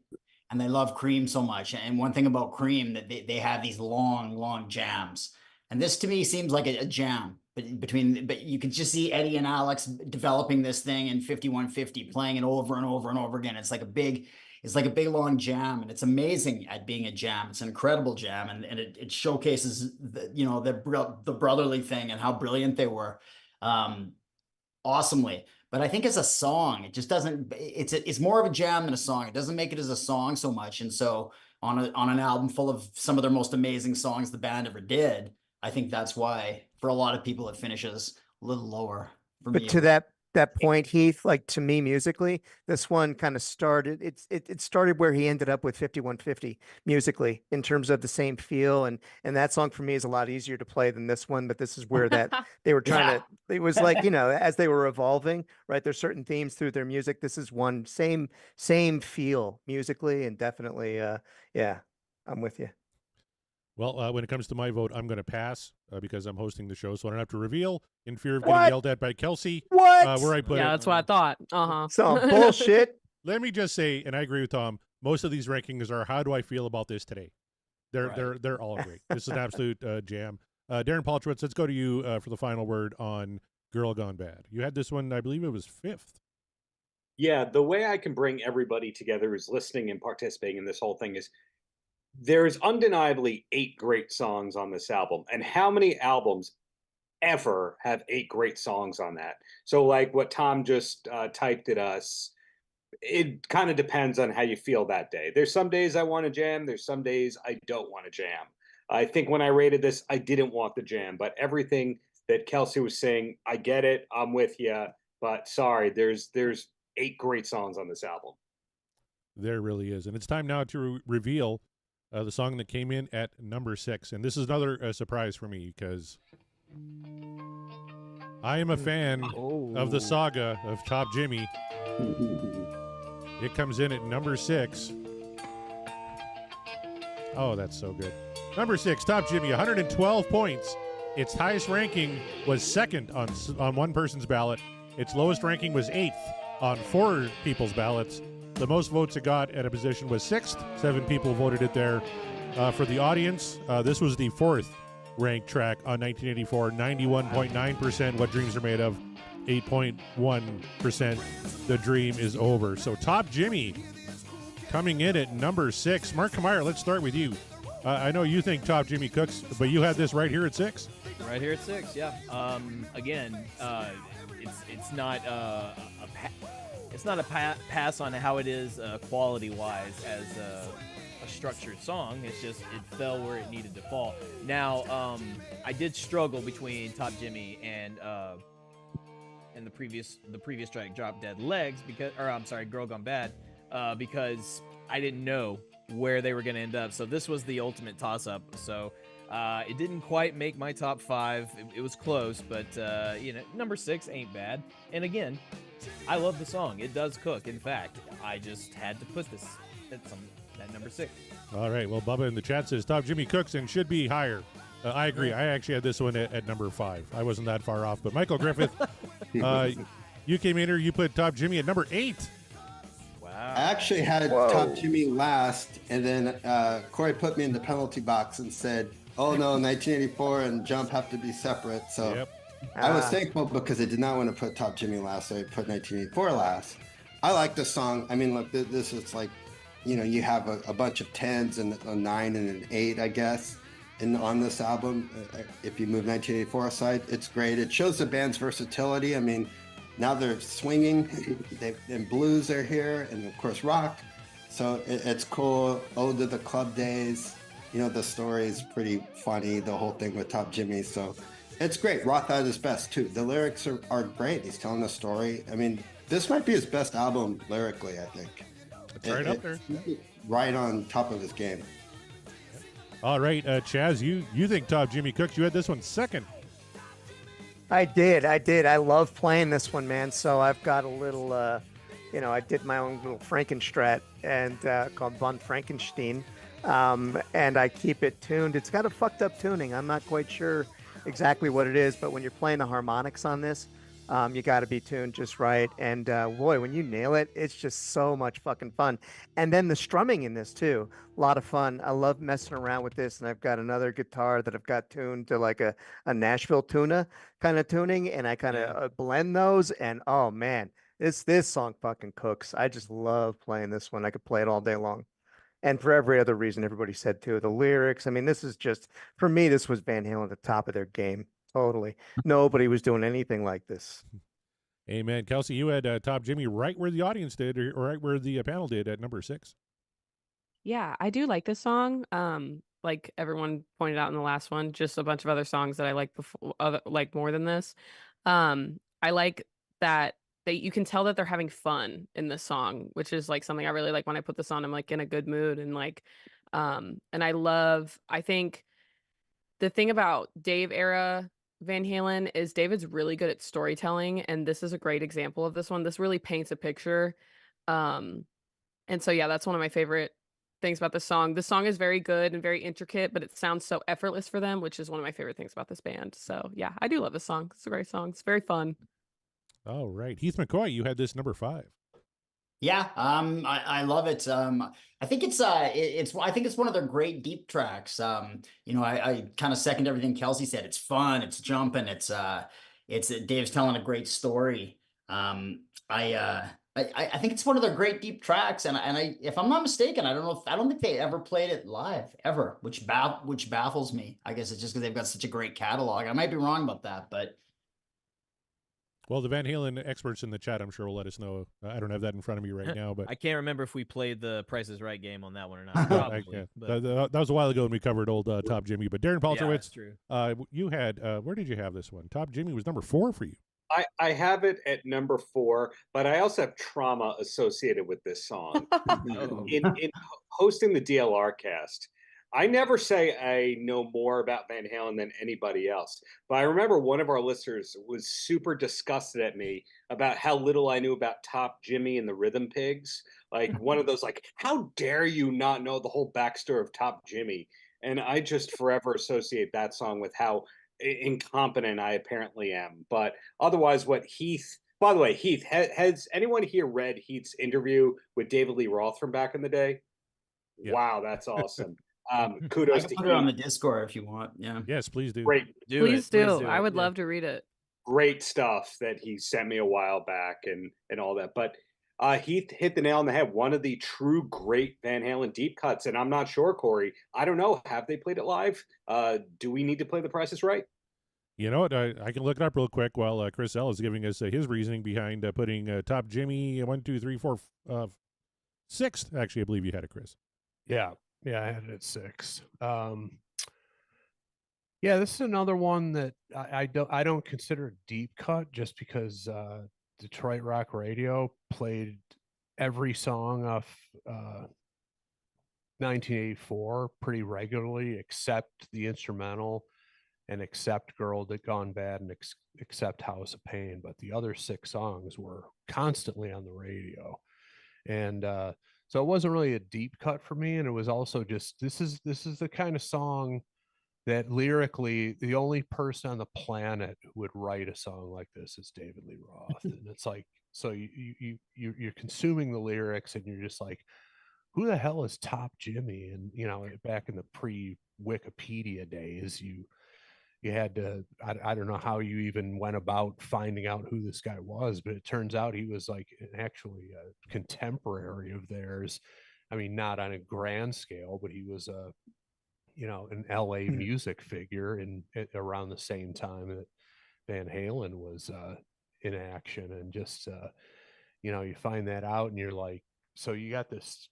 and they love Cream so much. And one thing about Cream, that they have these long jams, and this to me seems like a jam. But you can just see Eddie and Alex developing this thing in 5150, playing it over and over and over again. It's like a big long jam, and it's amazing at being a jam. It's an incredible jam, and it showcases the brotherly thing and how brilliant they were, awesomely. But I think as a song, it just doesn't. It's more of a jam than a song. It doesn't make it as a song so much. And so on an album full of some of their most amazing songs the band ever did, I think that's why for a lot of people it finishes a little lower. For me, But to that point, Heath, like to me musically, this one kind of started, it started where he ended up with 5150 musically in terms of the same feel. And that song for me is a lot easier to play than this one, but this is where they were trying to, it was like, as they were evolving, right? There's certain themes through their music. This is one same feel musically, and definitely, yeah, I'm with you. Well, when it comes to my vote, I'm going to pass because I'm hosting the show, so I don't have to reveal in fear of getting What? yelled at by Kelsey. What? Where I put it. Yeah, that's what I thought. Some bullshit. Let me just say, and I agree with Tom, most of these rankings are how do I feel about this today? They're all great. This is an absolute jam. Darren Paltrowitz, let's go to you for the final word on Girl Gone Bad. You had this one, I believe it was 5th. Yeah, the way I can bring everybody together who's listening and participating in this whole thing is there's undeniably 8 great songs on this album. And how many albums ever have 8 great songs on that? So like what Tom just typed at us, it kind of depends on how you feel that day. There's some days I want to jam. There's some days I don't want to jam. I think when I rated this, I didn't want the jam, but everything that Kelsey was saying, I get it. I'm with you, but sorry, there's 8 great songs on this album. There really is. And it's time now to reveal the song that came in at number 6. And this is another surprise for me because I am a fan of the saga of Top Jimmy. It comes in at number 6. Oh, that's so good. Number 6, Top Jimmy, 112 points. Its highest ranking was 2nd on one person's ballot. Its lowest ranking was 8th on 4 people's ballots. The most votes it got at a position was 6th. 7 people voted it there. For the audience, this was the 4th ranked track on 1984. 91.9% What Dreams Are Made Of. 8.1% The Dream Is Over. So Top Jimmy coming in at number 6. Mark Kammeyer, let's start with you. I know you think Top Jimmy cooks, but you had this right here at 6. Right here at 6, yeah. Again, it's not it's not a pass on how it is quality-wise as a structured song. It's just it fell where it needed to fall. Now, I did struggle between Top Jimmy and the previous track, Drop Dead Legs, Girl Gone Bad, because I didn't know where they were going to end up. So this was the ultimate toss-up. So it didn't quite make my top 5. It was close, but number 6 ain't bad. And again, I love the song. It does cook. In fact, I just had to put this at at number 6. All right. Well, Bubba in the chat says Top Jimmy cooks and should be higher. I agree. I actually had this one at number 5. I wasn't that far off. But Michael Griffith, you came in here. You put Top Jimmy at number 8. I actually had Top Jimmy last, and then Corey put me in the penalty box and said, "Oh no, 1984 and Jump have to be separate." So I was thankful because I did not want to put Top Jimmy last, so I put 1984 last. I like the song. I mean, look, this is like, you have a bunch of 10s and a 9 and an 8, I guess, on this album. If you move 1984 aside, it's great. It shows the band's versatility. I mean, now they're swinging, and blues are here, and of course rock. So it's cool. Ode to the Club Days. The story is pretty funny, the whole thing with Top Jimmy. So it's great. Roth at his best too. The lyrics are great. He's telling a story. I mean, this might be his best album lyrically, I think. It's right up there. Right on top of his game. All right, Chaz, you think Top Jimmy cooks? You had this one second. I did. I love playing this one, man. So I've got a little, I did my own little Frankenstrat and called Von Frankenstein, and I keep it tuned. It's got a fucked up tuning. I'm not quite sure exactly what it is, but when you're playing the harmonics on this, you got to be tuned just right. And boy, when you nail it, it's just so much fucking fun. And then the strumming in this too, a lot of fun. I love messing around with this. And I've got another guitar that I've got tuned to like a Nashville tuna kind of tuning, and I kind of blend those. And oh man, this song fucking cooks. I just love playing this one. I could play it all day long. And for every other reason everybody said too, the lyrics. I mean, this is just, for me, this was Van Halen at the top of their game. Totally. Nobody was doing anything like this. Amen. Kelsey, you had Top Jimmy right where the audience did, or right where the panel did at number 6. Yeah, I do like this song. Like everyone pointed out in the last one, just a bunch of other songs that I like before, like more than this. I like that you can tell that they're having fun in this song, which is like something I really like when I put this on. I'm like in a good mood, and like, and I think the thing about Dave era Van Halen is David's really good at storytelling, and this is a great example of this one. This really paints a picture. And so yeah, that's one of my favorite things about this song. The song is very good and very intricate, but it sounds so effortless for them, which is one of my favorite things about this band. So yeah, I do love this song. It's a great song. It's very fun. All right. Heath McCoy, you had this number 5. Yeah, I love it. I think I think it's one of their great deep tracks. I kind of second everything Kelsey said. It's fun, it's jumping, it's Dave's telling a great story. I think it's one of their great deep tracks, and I if I'm not mistaken, I don't think they ever played it live ever, which baffles me. I guess it's just because they've got such a great catalog. I might be wrong about that, but. Well, the Van Halen experts in the chat, I'm sure, will let us know. I don't have that in front of me right now, but I can't remember if we played the Price is Right game on that one or not. Probably, that was a while ago when we covered old Top Jimmy. But Darren Paltrowitz, you had where did you have this one? Top Jimmy was number 4 for you. I have it at number 4, but I also have trauma associated with this song. in hosting the DLR cast, I never say I know more about Van Halen than anybody else, but I remember one of our listeners was super disgusted at me about how little I knew about Top Jimmy and the Rhythm Pigs. Like one of those, like, how dare you not know the whole backstory of Top Jimmy? And I just forever associate that song with how incompetent I apparently am. But otherwise, by the way, Heath, has anyone here read Heath's interview with David Lee Roth from back in the day? Yeah. Wow, that's awesome. Kudos I can to put it on the Discord if you want. Yeah. Yes, please do. Great. Please do. I would love to read it. Great stuff that he sent me a while back and all that. But he hit the nail on the head. One of the true great Van Halen deep cuts. And I'm not sure, Corey. I don't know. Have they played it live? Do we need to play The Price is Right? You know what? I can look it up real quick while Chris L is giving us his reasoning behind putting Top Jimmy 1, 2, 3, 4, 6th. Actually, I believe you had it, Chris. Yeah, I had it at 6. Yeah, this is another one that I don't consider a deep cut just because Detroit Rock Radio played every song off 1984 pretty regularly, except the instrumental and except Girl That Gone Bad and except House of Pain. But the other 6 songs were constantly on the radio. And So it wasn't really a deep cut for me, and it was also just this is the kind of song that lyrically the only person on the planet who would write a song like this is David Lee Roth. And it's like, so you're consuming the lyrics and you're just like, who the hell is Top Jimmy? And back in the pre Wikipedia days, you had to, I don't know how you even went about finding out who this guy was, but it turns out he was like actually a contemporary of theirs. I mean, not on a grand scale, but he was an LA music figure around the same time that Van Halen was in action. And just you find that out and you're like, so you got this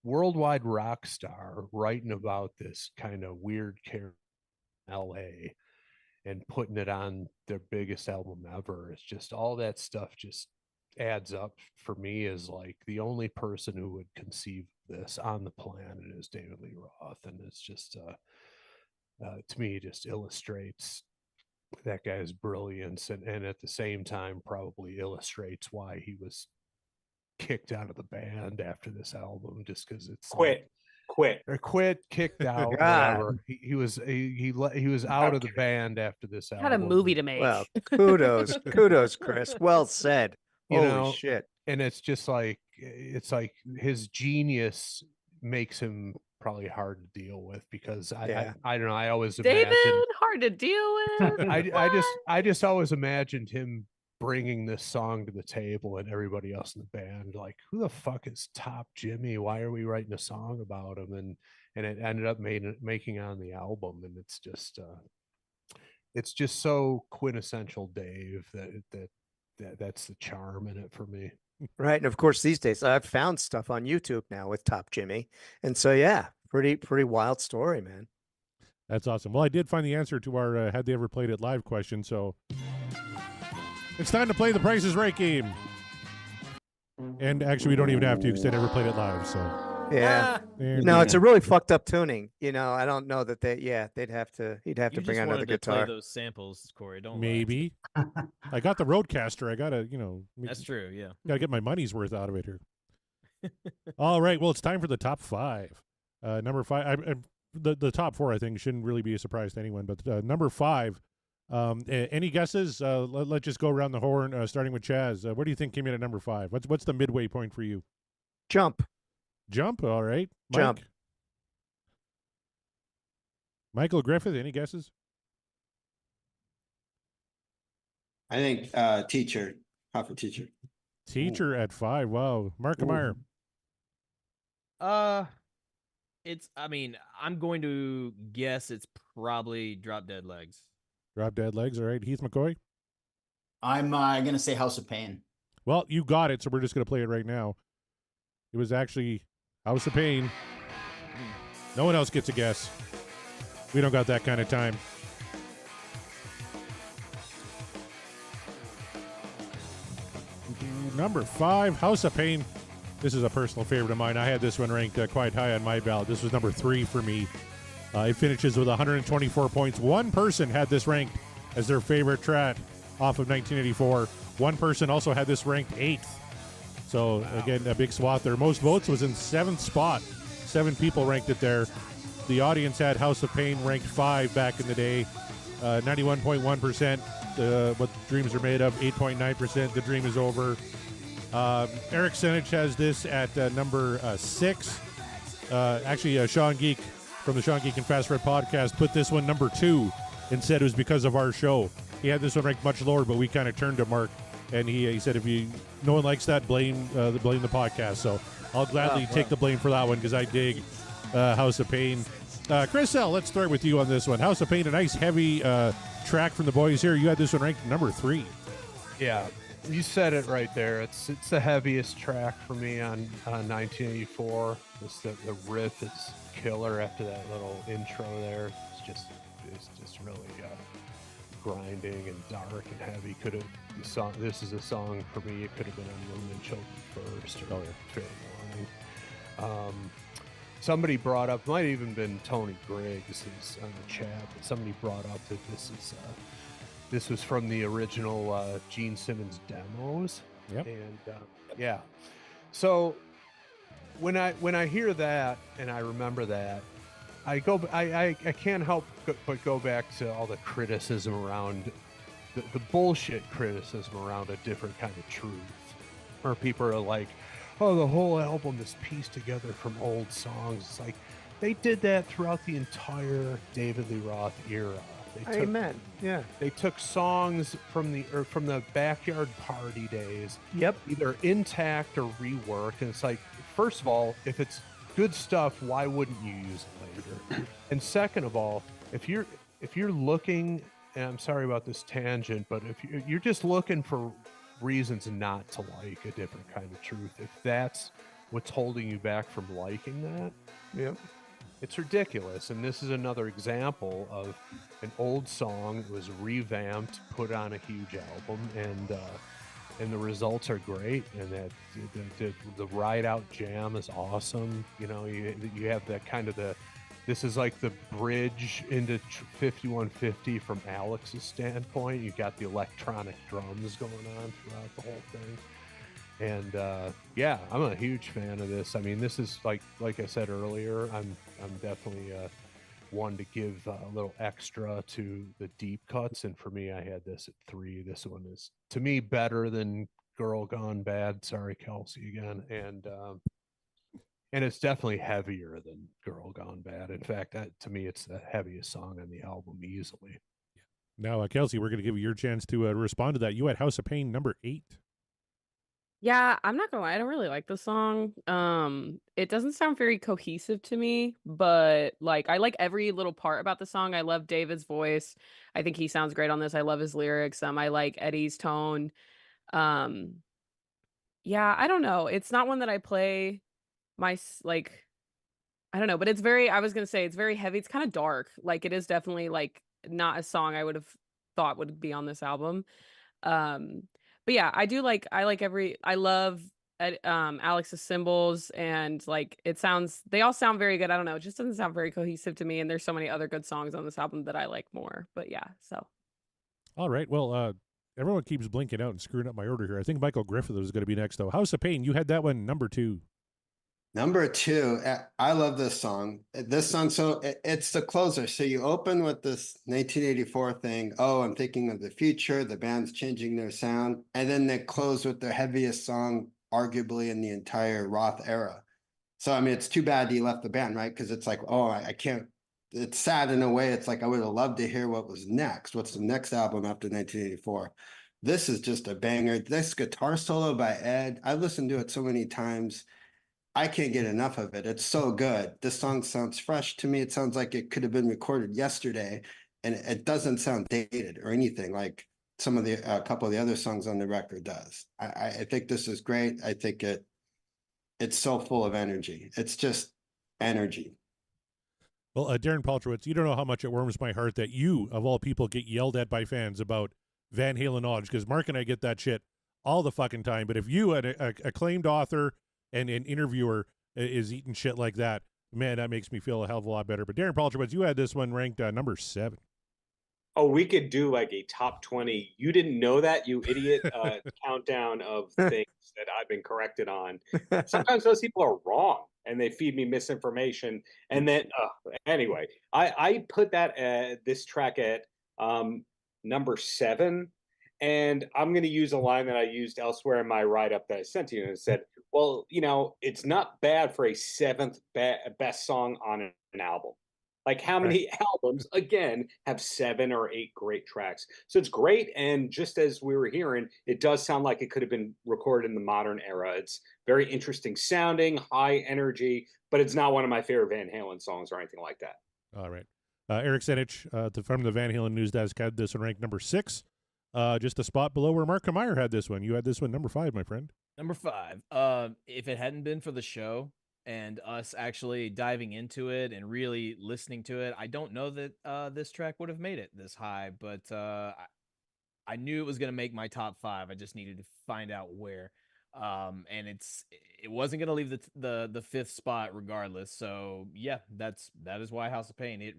worldwide rock star writing about this kind of weird character in LA and putting it on their biggest album ever. It's just all that stuff just adds up for me as like the only person who would conceive this on the planet is David Lee Roth. And it's just to me just illustrates that guy's brilliance, and at the same time probably illustrates why he was kicked out of the band after this album, just because it's Quit. or kicked out, God. whatever. He was out of the band after this album. Had a movie to make. Well, kudos, Chris. Well said. Holy shit. And it's just like, it's like his genius makes him probably hard to deal with, because I don't know, I always David, imagined hard to deal with. I just always imagined him bringing this song to the table and everybody else in the band like, who the fuck is Top Jimmy? Why are we writing a song about him? And it ended up making on the album, and it's just so quintessential Dave that's the charm in it for me. Right. And of course, these days I've found stuff on YouTube now with Top Jimmy. And so, yeah, pretty wild story, man. That's awesome. Well, I did find the answer to our had they ever played it live question. So it's time to play the Price is Right game. And actually, we don't even have to because they never played it live. So yeah. No, it's a really fucked up tuning. I don't know that he'd have to bring out another guitar. Play those samples, Corey. Don't maybe. I got the Roadcaster. I gotta, that's true. Yeah, gotta get my money's worth out of it here. All right. Well, it's time for the top 5. Number 5. The top 4, I think, shouldn't really be a surprise to anyone. But number 5. Any guesses? Let's just go around the horn, starting with Chaz. What do you think came in at number 5? What's the midway point for you? Jump. All right. Mike? Jump. Michael Griffith, any guesses? I think teacher. How for teacher? Teacher at 5. Wow. Markimeyer. I'm going to guess it's probably Drop Dead Legs. Drop Dead Legs. All right. Heath McCoy. I'm going to say House of Pain. Well, you got it, so we're just going to play it right now. It was actually House of Pain. No one else gets a guess. We don't got that kind of time. Number 5, House of Pain. This is a personal favorite of mine. I had this one ranked quite high on my ballot. This was number 3 for me. It finishes with 124 points. One person had this ranked as their favorite track off of 1984. One person also had this ranked 8th. So, again, a big swath there. Most votes was in 7th spot. 7 people ranked it there. The audience had House of Pain ranked 5 back in the day. 91.1%. What Dreams Are Made Of. 8.9%. The Dream Is Over. Eric Senich has this at number 6. Actually, Sean Geek from the Sean Geek and Fast Red podcast put this one number 2 and said it was because of our show. He had this one ranked much lower, but we kind of turned to Mark, and he said if no one likes that, blame the podcast. So I'll gladly take the blame for that one because I dig House of Pain. Chris L., let's start with you on this one. House of Pain, a nice heavy track from the boys here. You had this one ranked number 3. Yeah, you said it right there. It's the heaviest track for me on 1984. The riff is killer after that little intro there. It's just really grinding and dark and heavy. This is a song for me. It could have been on Women and Children first or Fair Warning. Somebody brought up, might have even been Tony Griggs who's on the chat, but somebody brought up that this was from the original Gene Simmons demos. Yep. And yeah. So when I hear that and I remember that, I can't help but go back to all the criticism around the bullshit criticism around a different kind of truth, where people are like, "Oh, the whole album is pieced together from old songs." It's like they did that throughout the entire David Lee Roth era. Amen. Yeah. They took songs from the backyard party days, Yep. either intact or reworked. And it's like, first of all, if it's good stuff, why wouldn't you use it later? And second of all, if you're looking, and I'm sorry about this tangent, but if you're just looking for reasons not to like a different kind of truth, if that's what's holding you back from liking that, Yep. it's ridiculous. And this is another example of an old song that was revamped, put on a huge album, and the results are great. And that the Ride Out jam is awesome. You know, you have that kind of this is like the bridge into 5150 from Alex's standpoint. You got the electronic drums going on throughout the whole thing. And yeah, I'm a huge fan of this. I mean, this is like I said earlier, I'm definitely one to give a little extra to the deep cuts, and for me, I had this at 3. This one is to me better than Girl Gone Bad. Sorry, Kelsey again, and it's definitely heavier than Girl Gone Bad. In fact, to me, it's the heaviest song on the album easily. Now, Kelsey, we're going to give you your chance to respond to that. You had House of Pain number 8. Yeah, I'm not gonna lie, I don't really like the song. It doesn't sound very cohesive to me, but like I like every little part about the song. I love David's voice. I think he sounds great on this. I love his lyrics. I like Eddie's tone. Um, yeah, I don't know. It's not one that I play like I don't know, but it's very I was gonna say it's very heavy. It's kind of dark. Like it is definitely like not a song I would have thought would be on this album. Um, but yeah, I love Alex's cymbals, and like they all sound very good. I don't know, it just doesn't sound very cohesive to me, and there's so many other good songs on this album that I like more. But yeah, so All right. Well, everyone keeps blinking out and screwing up my order here. I think Michael Griffith is going to be next, though. House of Pain, you had that one number 2. Number 2, I love this song. This song, so it's the closer. So you open with this 1984 thing. Oh, I'm thinking of the future. The band's changing their sound. And then they close with their heaviest song, arguably in the entire Roth era. So, I mean, it's too bad he left the band, right? Because it's like, oh, I can't. It's sad in a way. It's like, I would have loved to hear what was next. What's the next album after 1984? This is just a banger. This guitar solo by Ed, I've listened to it so many times. I can't get enough of it. It's so good. This song sounds fresh to me. It sounds like it could have been recorded yesterday, and it doesn't sound dated or anything like some of the a couple of the other songs on the record does. I think this is great. I think it's so full of energy. It's just energy. Well, Darren Paltrowitz, you don't know how much it warms my heart that you, of all people, get yelled at by fans about Van Halen knowledge, because Mark and I get that shit all the fucking time. But if you, an acclaimed author and an interviewer, is eating shit like that, man, that makes me feel a hell of a lot better. But Darren Paltrowitz, you had this one ranked number 7. Oh, we could do like a top 20. You didn't know that, you idiot, countdown of things that I've been corrected on. Sometimes those people are wrong and they feed me misinformation. And then, anyway, I put this track at number 7. And I'm going to use a line that I used elsewhere in my write up that I sent to you. And it said, well, it's not bad for a 7th best song on an album. Like how many albums, again, have 7 or 8 great tracks? So it's great. And just as we were hearing, it does sound like it could have been recorded in the modern era. It's very interesting sounding, high energy, but it's not one of my favorite Van Halen songs or anything like that. All right. Eric Senich from the Van Halen News Desk had this one ranked number 6. Just a spot below where Mark Meyer had this one. You had this one number 5, my friend. Number 5. If it hadn't been for the show and us actually diving into it and really listening to it, I don't know that this track would have made it this high, but I knew it was going to make my top 5. I just needed to find out where. And it wasn't going to leave the 5th spot regardless. So yeah, that is why House of Pain, it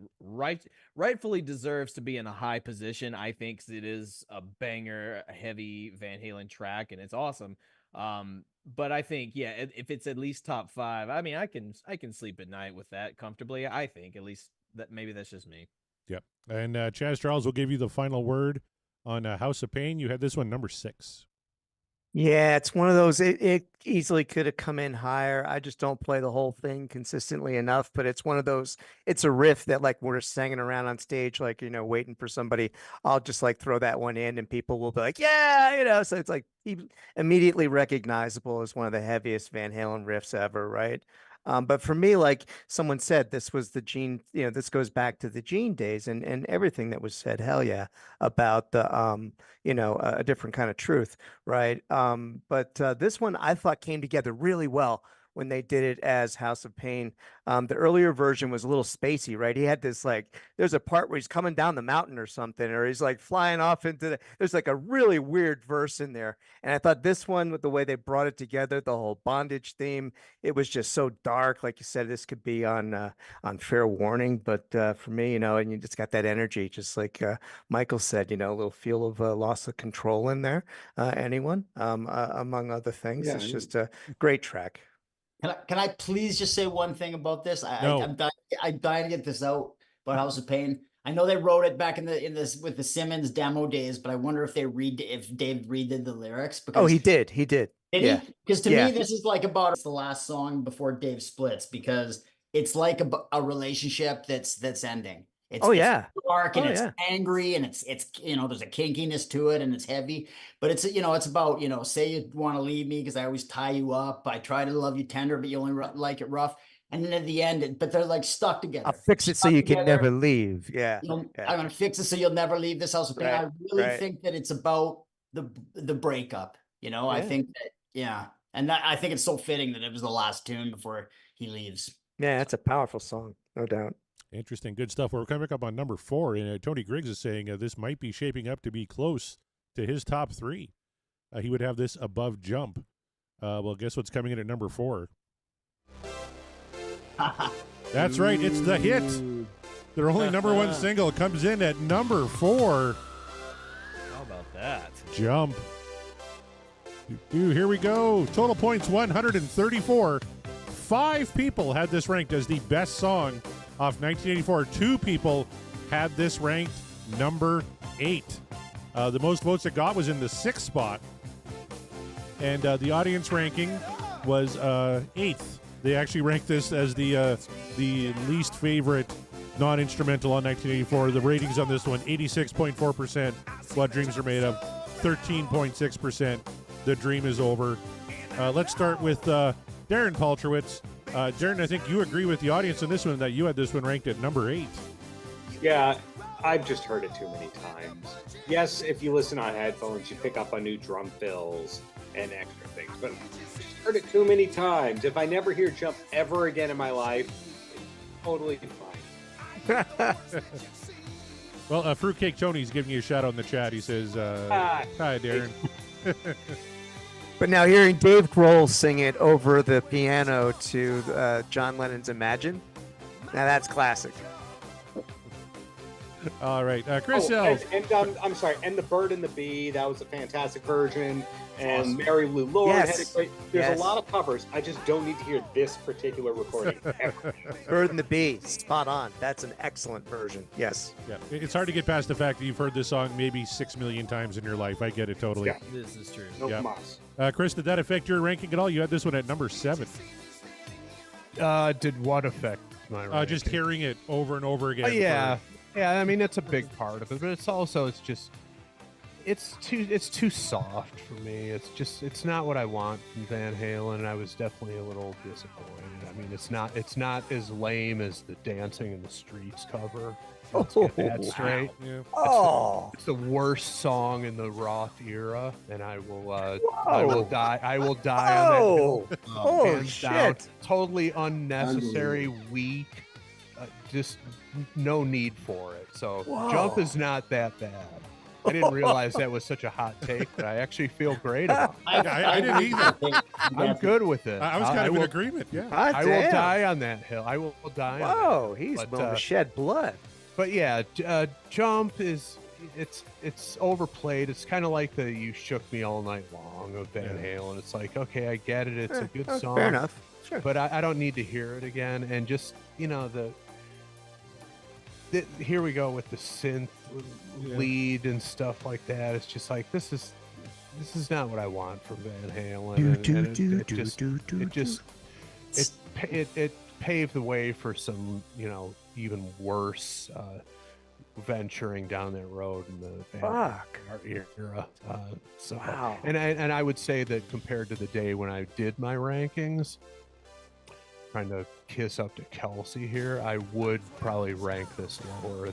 rightfully deserves to be in a high position. I think it is a banger, heavy Van Halen track, and it's awesome. but I think, yeah, if it's at least top 5, I mean, I can sleep at night with that comfortably. I think, at least, that maybe that's just me. Yep. And Chaz Charles will give you the final word on House of Pain. You had this one number 6. Yeah, it's one of those, it easily could have come in higher. I just don't play the whole thing consistently enough, but it's one of those, it's a riff that like we're singing around on stage, like, waiting for somebody. I'll just like throw that one in and people will be like, yeah, so it's like immediately recognizable as one of the heaviest Van Halen riffs ever, right? But for me, like someone said, this was the Gene, this goes back to the Gene days and everything that was said, hell yeah, about the, a different kind of truth, right? But this one I thought came together really well when they did it as House of Pain. The earlier version was a little spacey, right? He had this like, there's a part where he's coming down the mountain or something, or he's like flying off there's like a really weird verse in there. And I thought this one, with the way they brought it together, the whole bondage theme, it was just so dark. Like you said, this could be on Fair Warning, but for me, and you just got that energy, just like Michael said, a little feel of loss of control in there. Anyone, among other things, Yeah, it's just a great track. Can I please just say one thing about this? No. I'm dying to get this out about House of Pain. I know they wrote it back in this with the Simmons demo days, but I wonder if Dave redid the lyrics. Oh, he did. He did. Did Yeah. he? Because to Yeah. me, this is like about the last song before Dave splits, because it's like a relationship that's ending. It's, Oh, yeah. It's dark and Oh, it's yeah. angry and it's there's a kinkiness to it and it's heavy, but it's it's about say you want to leave me because I always tie you up. I try to love you tender, but you only like it rough. And then at the end, but they're like stuck together. I'll fix it so you can never leave. Yeah. Yeah. I'm gonna fix it so you'll never leave this house of pain. Right, I really right. think that it's about the breakup. I Yeah. think that and I think it's so fitting that it was the last tune before he leaves. Yeah, it's a powerful song, no doubt. Interesting. Good stuff. We're coming up on number 4, and Tony Griggs is saying this might be shaping up to be close to his top 3. He would have this above Jump. Well, guess what's coming in at number 4? That's right. It's the hit. Their only number 1 single comes in at number 4. How about that? Jump. Here we go. Total points 134. 5 people had this ranked as the best song off 1984. 2 people had this ranked number 8. The most votes it got was in the 6th spot. And the audience ranking was 8th. They actually ranked this as the least favorite non-instrumental on 1984. The ratings on this one, 86.4%. What Dreams Are Made Of. 13.6%. The Dream Is Over. Let's start with Darren Paltrowitz. Darren, I think you agree with the audience on this one that you had this one ranked at number 8. Yeah, I've just heard it too many times. Yes, if you listen on headphones, you pick up on new drum fills and extra things, but I've just heard it too many times. If I never hear Jump ever again in my life, it's totally fine. Well, Fruitcake Tony's giving you a shout out in the chat. He says, hi, Darren. But now hearing Dave Grohl sing it over the piano to John Lennon's Imagine, now that's classic. All right. Chris Oh, Ells. and I'm sorry, and The Bird and the Bee, that was a fantastic version. And Mary Lou Lord had a great. There's a lot of covers. I just don't need to hear this particular recording ever. Bird and the Bee, spot on. That's an excellent version. Yes. Yeah, it's hard to get past the fact that you've heard this song maybe 6 million times in your life. I get it totally. Yeah. This is true. No Yeah. mas. Chris, did that affect your ranking at all? You had this one at number 7. Did what affect my ranking? Just hearing it over and over again. Yeah. Yeah, I mean it's a big part of it, but it's too soft for me. It's not what I want from Van Halen, and I was definitely a little disappointed. I mean, it's not as lame as the Dancing in the Streets cover. Let's get that straight. Yeah. It's the worst song in the Roth era, and I will die on that hill. Oh, Hands shit. down. Totally unnecessary, weak. Just no need for it. So Jump is not that bad. I didn't realize that was such a hot take, but I actually feel great about it. I didn't either. I'm good with it. I was kind of in agreement. Yeah. Hot I will damn. die on that hill. I will die on that Whoa, hill. he's But, willing to shed blood. But yeah, Jump is, it's overplayed. It's kind of like the "You Shook Me All Night Long" of Van Halen. It's like, okay, I get it. It's a good song. Fair enough. Sure. But I don't need to hear it again. And just, you know, here we go with the synth lead and stuff like that. It's just like, this is not what I want from Van Halen. It paved the way for some, you know, even worse venturing down that road in the Van Halen era. So, wow. And I would say that compared to the day when I did my rankings, trying to kiss up to Kelsey here, I would probably rank this lower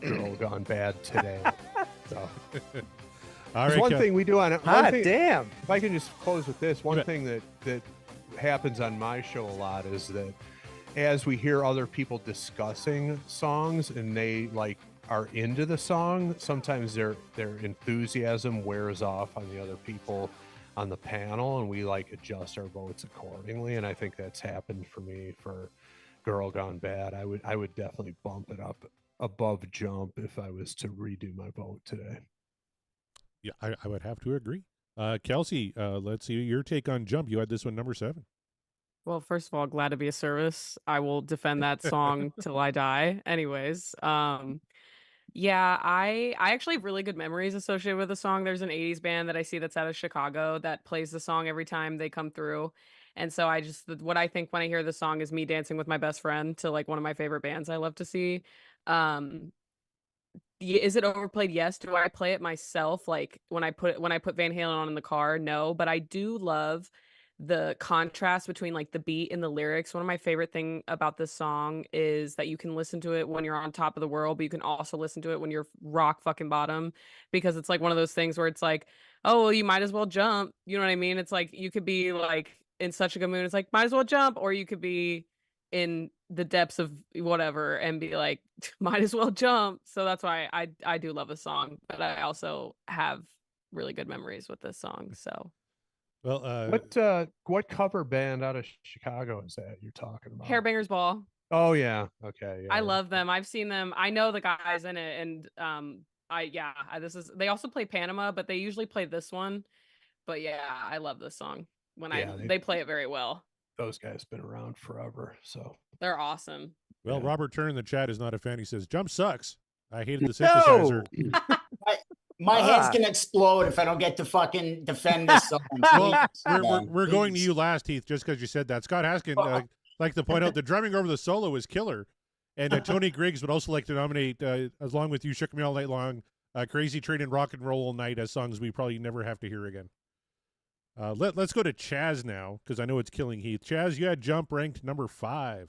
than Girl Gone Bad today. So, all right, one thing we do on it. Damn. If I can just close with this, one thing that happens on my show a lot is that as we hear other people discussing songs and they like are into the song, sometimes their enthusiasm wears off on the other people on the panel, and we like adjust our votes accordingly. And I think that's happened for me for Girl Gone Bad. I would definitely bump it up above Jump if I was to redo my vote today. Yeah, I would have to agree. Kelsey, let's see your take on Jump. You had this one number 7. Well, first of all, glad to be of service. I will defend that song till I die. Anyways, yeah, I actually have really good memories associated with the song. There's an 80s band that I see that's out of Chicago that plays the song every time they come through. And so what I think when I hear the song is me dancing with my best friend to like one of my favorite bands I love to see. Is it overplayed? Yes. Do I play it myself? Like when I put Van Halen on in the car? No, but I do love the contrast between like the beat and the lyrics. One of my favorite thing about this song is that you can listen to it when you're on top of the world, but you can also listen to it when you're rock fucking bottom, because it's like one of those things where it's like, oh, well, you might as well jump. You know what I mean? It's like you could be like in such a good mood. It's like, might as well jump, or you could be in the depths of whatever and be like, might as well jump. So that's why I do love a song, but I also have really good memories with this song. So well, what cover band out of Chicago is that you're talking about? Hairbangers Ball. Oh yeah, okay. Yeah, I love them. I've seen them. I know the guys in it, and they also play Panama, but they usually play this one. But yeah, I love this song they play it very well. Those guys been around forever, so they're awesome. Well, yeah. Robert Turner in the chat is not a fan. He says Jump sucks. I hated the synthesizer. My head's gonna explode if I don't get to fucking defend this song. Well, we're going to you last, Heath, just because you said that. Scott Haskin like to point out the drumming over the solo is killer, and Tony Griggs would also like to nominate, along with "You Shook Me All Night Long," "Crazy Train" and "Rock and Roll All Night" as songs we probably never have to hear again. Let's go to Chaz now, because I know it's killing Heath. Chaz, you had Jump ranked number 5.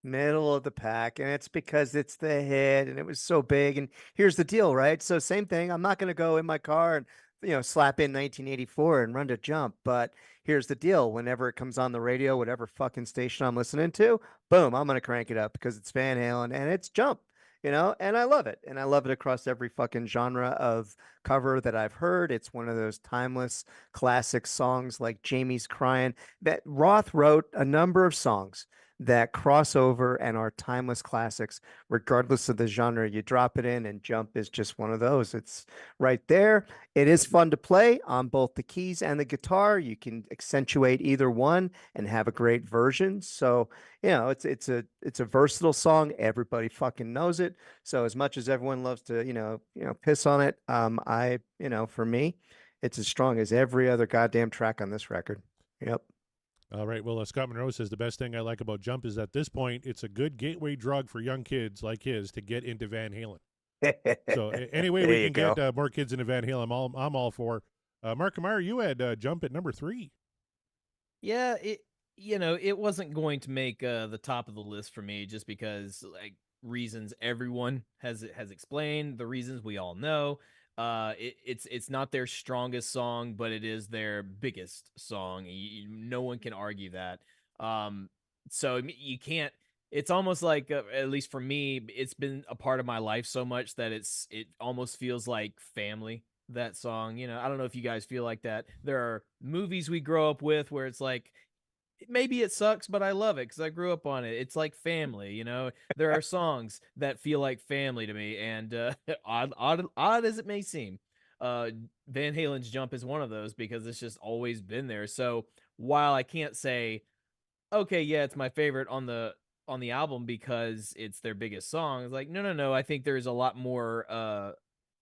Middle of the pack, and it's because it's the hit and it was so big. And here's the deal, right? So same thing. I'm not going to go in my car and slap in 1984 and run to Jump, but here's the deal. Whenever it comes on the radio, whatever fucking station I'm listening to, boom, I'm going to crank it up because it's Van Halen and it's Jump. And I love it. And I love it across every fucking genre of cover that I've heard. It's one of those timeless classic songs like Jamie's Crying. That Roth wrote a number of songs that cross over and are timeless classics, regardless of the genre you drop it in, and Jump is just one of those. It's right there. It is fun to play on both the keys and the guitar. You can accentuate either one and have a great version. So, it's a versatile song. Everybody fucking knows it. So as much as everyone loves to, piss on it, for me, it's as strong as every other goddamn track on this record. Yep. All right. Well, Scott Monroe says the best thing I like about Jump is at this point, it's a good gateway drug for young kids like his to get into Van Halen. So anyway, we can get more kids into Van Halen. I'm all for. Mark Meyer, you had Jump at number 3. Yeah, it wasn't going to make the top of the list for me just because reasons everyone has explained, the reasons we all know. It's not their strongest song, but it is their biggest song. No one can argue that. So you can't. It's almost like, at least for me, it's been a part of my life so much that it almost feels like family. That song, I don't know if you guys feel like that. There are movies we grow up with where it's like maybe it sucks, but I love it because I grew up on it. It's like family, you know. There are songs that feel like family to me, and odd as it may seem, Van Halen's Jump is one of those because it's just always been there. So while I can't say, okay, yeah, it's my favorite on the album because it's their biggest song, it's like no, I think there's a lot more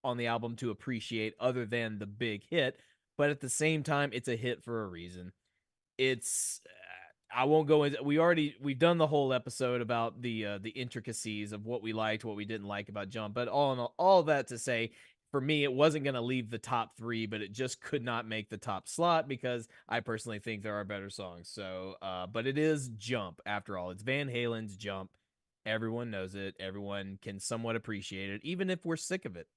on the album to appreciate other than the big hit. But at the same time, it's a hit for a reason. It's I won't go into we've done the whole episode about the intricacies of what we liked, what we didn't like about Jump, but all in all that to say, for me, it wasn't going to leave the top 3, but it just could not make the top slot because I personally think there are better songs. So, but it is Jump after all. It's Van Halen's Jump. Everyone knows it. Everyone can somewhat appreciate it, even if we're sick of it.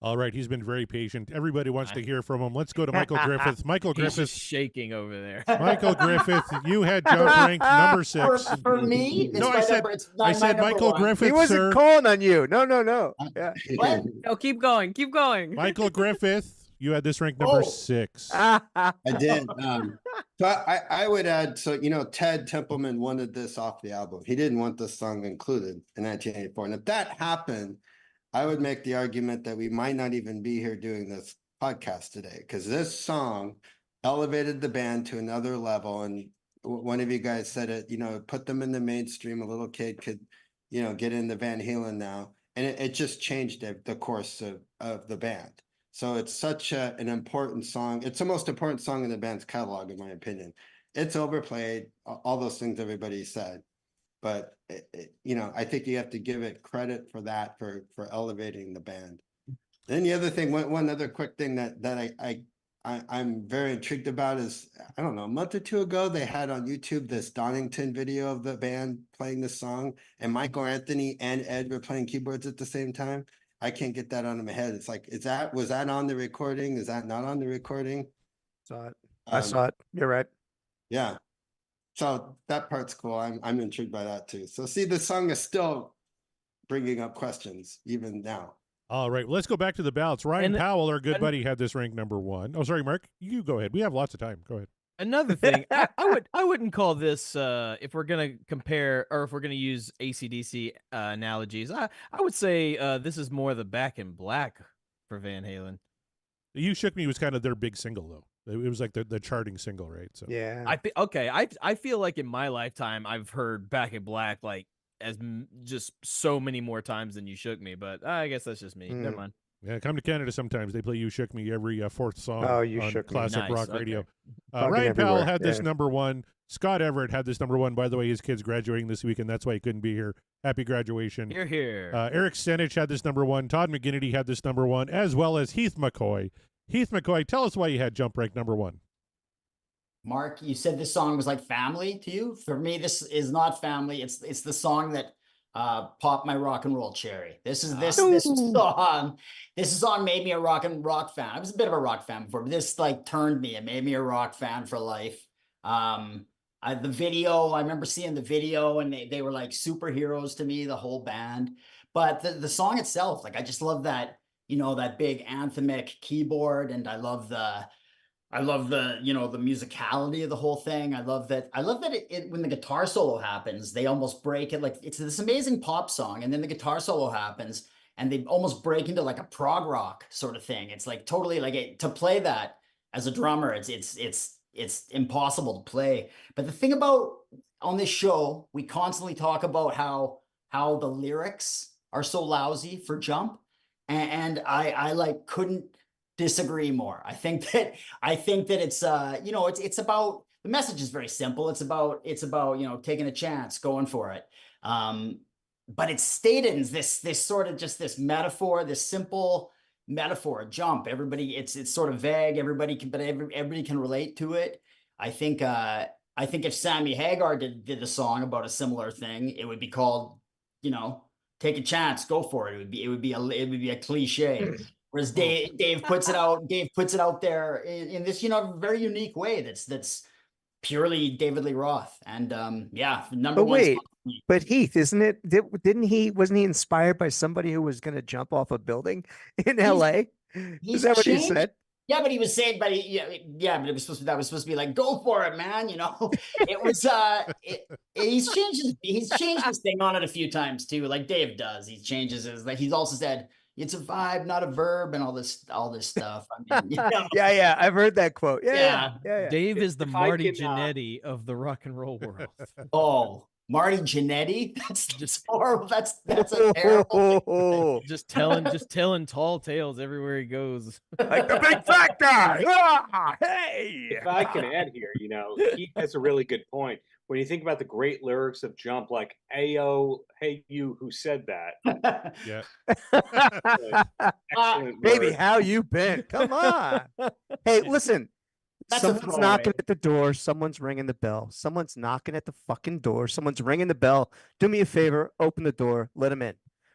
All right, he's been very patient. Everybody wants to hear from him. Let's go to Michael Griffith. Michael He's Griffith. just shaking over there. Michael Griffith, you had Jump ranked number 6. For me, it's No, my number, it's not I my said number Michael one. Griffith, He wasn't sir. calling on you. No. Yeah. What? No, keep going. Keep going. Michael Griffith, you had this ranked number 6. I did. So I would add, so, Ted Templeman wanted this off the album. He didn't want this song included in 1984. And if that happened, I would make the argument that we might not even be here doing this podcast today, because this song elevated the band to another level. And one of you guys said it, put them in the mainstream. A little kid could, get into Van Halen now. And it just changed the course of the band. So it's such an important song. It's the most important song in the band's catalog, in my opinion. It's overplayed, all those things everybody said. But, I think you have to give it credit for that, for elevating the band. Then the other thing, one other quick thing that I'm very intrigued about is, I don't know, a month or two ago, they had on YouTube this Donington video of the band playing the song, and Michael Anthony and Ed were playing keyboards at the same time. I can't get that out of my head. It's like, was that on the recording? Is that not on the recording? Saw it. I saw it. You're right. Yeah. So that part's cool. I'm intrigued by that too. So see, the song is still bringing up questions even now. All right, let's go back to the ballots. Ryan Powell, our good buddy, had this ranked number 1. Oh, sorry, Mark. You go ahead. We have lots of time. Go ahead. Another thing, I wouldn't call this if we're gonna compare or if we're gonna use AC/DC analogies. I would say this is more the Back in Black for Van Halen. You Shook Me was kind of their big single, though. It was like the charting single, right? So yeah. I feel like in my lifetime I've heard Back in Black like just so many more times than You Shook Me, but I guess that's just me. Never mind. Yeah, come to Canada sometimes. They play You Shook Me every fourth song on classic rock radio. Ryan Powell had this number 1. Scott Everett had this number 1. By the way, his kid's graduating this week, and that's why he couldn't be here. Happy graduation. You're here. Eric Stenich had this number 1. Todd McGinnity had this number 1, as well as Heath McCoy. Heath McCoy, tell us why you had Jump ranked number 1. Mark, you said this song was like family to you. For me, this is not family. It's the song that popped my rock and roll cherry. This song made me a rock fan. I was a bit of a rock fan before, but this like turned me and made me a rock fan for life. The video, I remember seeing the video, and they were like superheroes to me, the whole band. But the song itself, like I just love that, that big anthemic keyboard, and I love the the musicality of the whole thing. I love that it when the guitar solo happens, they almost break it. Like it's this amazing pop song, and then the guitar solo happens and they almost break into like a prog rock sort of thing. It's like totally like to play that as a drummer, it's impossible to play. But the thing about on this show, we constantly talk about how the lyrics are so lousy for Jump. And I like couldn't disagree more. I think that it's it's about, the message is very simple. It's about taking a chance, going for it. But it's stated in this sort of just this metaphor, this simple metaphor, Jump. Everybody, it's sort of vague. Everybody can relate to it. I think if Sammy Hagar did a song about a similar thing, it would be called, Take a Chance, Go For It. It would be a cliche. Whereas Dave puts it out there in this, very unique way. That's purely David Lee Roth. And number one. Wait, but Heath, isn't it? Wasn't he inspired by somebody who was going to jump off a building in LA? Is that what he said? Yeah, but he was saying, but but it was supposed to be like, go for it, man. You know, it was he's changed his thing on it a few times too, like Dave does. He changes his, like, he's also said it's a vibe, not a verb, and all this stuff. I mean, Yeah, I've heard that quote. Yeah. Dave is the If I Marty can, Jannetty of the rock and roll world. Oh, Marty Jannetty? That's just horrible. That's a terrible thing. Just telling tall tales everywhere he goes. Like the big fat guy. Ah, hey. if I can add here, he has a really good point. When you think about the great lyrics of Jump, like "Ayo, hey you, who said that?" Yeah. Excellent Baby, words. how you been? Come on. Hey, listen. That's a Someone's knocking throwaway. at the door. Someone's ringing the bell. Someone's knocking at the fucking door. Someone's ringing the bell. Do me a favor. Open the door. Let him in.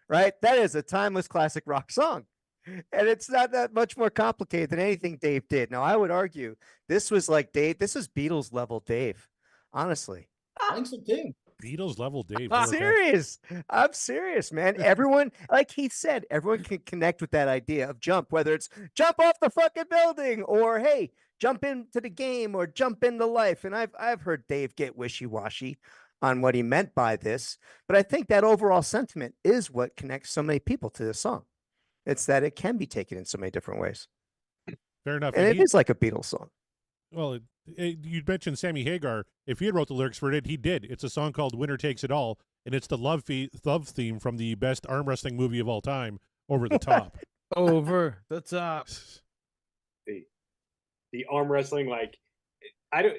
Right? That is a timeless classic rock song. And it's not that much more complicated than anything Dave did. Now, I would argue this was like Dave. This is Beatles level Dave. Honestly. I think so too. Beatles level Dave. I'm holy cow. serious. I'm serious, man. Everyone, like he said, everyone can connect with that idea of jump, whether it's jump off the fucking building or hey, jump into the game or jump into life. And I've heard Dave get wishy-washy on what he meant by this, but I think that overall sentiment is what connects so many people to this song. It's that it can be taken in so many different ways. Fair enough. And it is like a Beatles song. Well, you mentioned Sammy Hagar. If he had wrote the lyrics for it, he did. It's a song called "Winner Takes It All," and it's the love theme from the best arm wrestling movie of all time, Over the Top. Over the top. The arm wrestling, like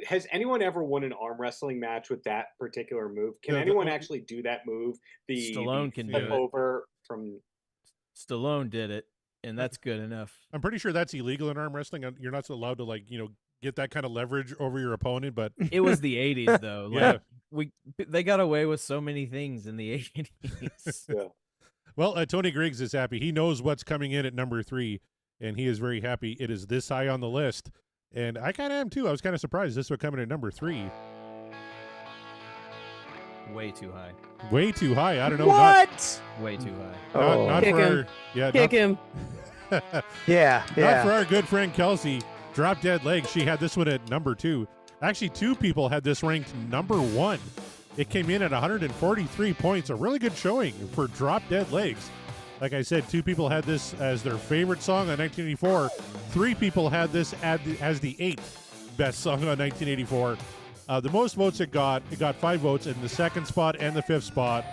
has anyone ever won an arm wrestling match with that particular move? Can No, anyone actually do that move? Stallone can flip do it. over from Stallone did it, and that's good enough. I'm pretty sure that's illegal in arm wrestling. You're not allowed to get that kind of leverage over your opponent. But It was the 80s though. Yeah. Like they got away with so many things in the 80s. yeah. well, Tony Griggs is happy. He knows what's coming in at number 3, and he is very happy. It is this high on the list, and I kind of am too. I was kind of surprised this would come in at number 3. Way too high. Way too high. I don't know. What? Way too high. Not Kick for him. our, yeah, Kick him. Yeah. Not for our good friend Kelsey. Drop Dead Legs. She had this one at number 2. Actually, 2 people had this ranked number 1. It came in at 143 points. A really good showing for Drop Dead Legs. Like I said, 2 people had this as their favorite song on 1984. 3 people had this as the 8th best song on 1984. The most votes it got 5 votes in the 2nd spot and the 5th spot.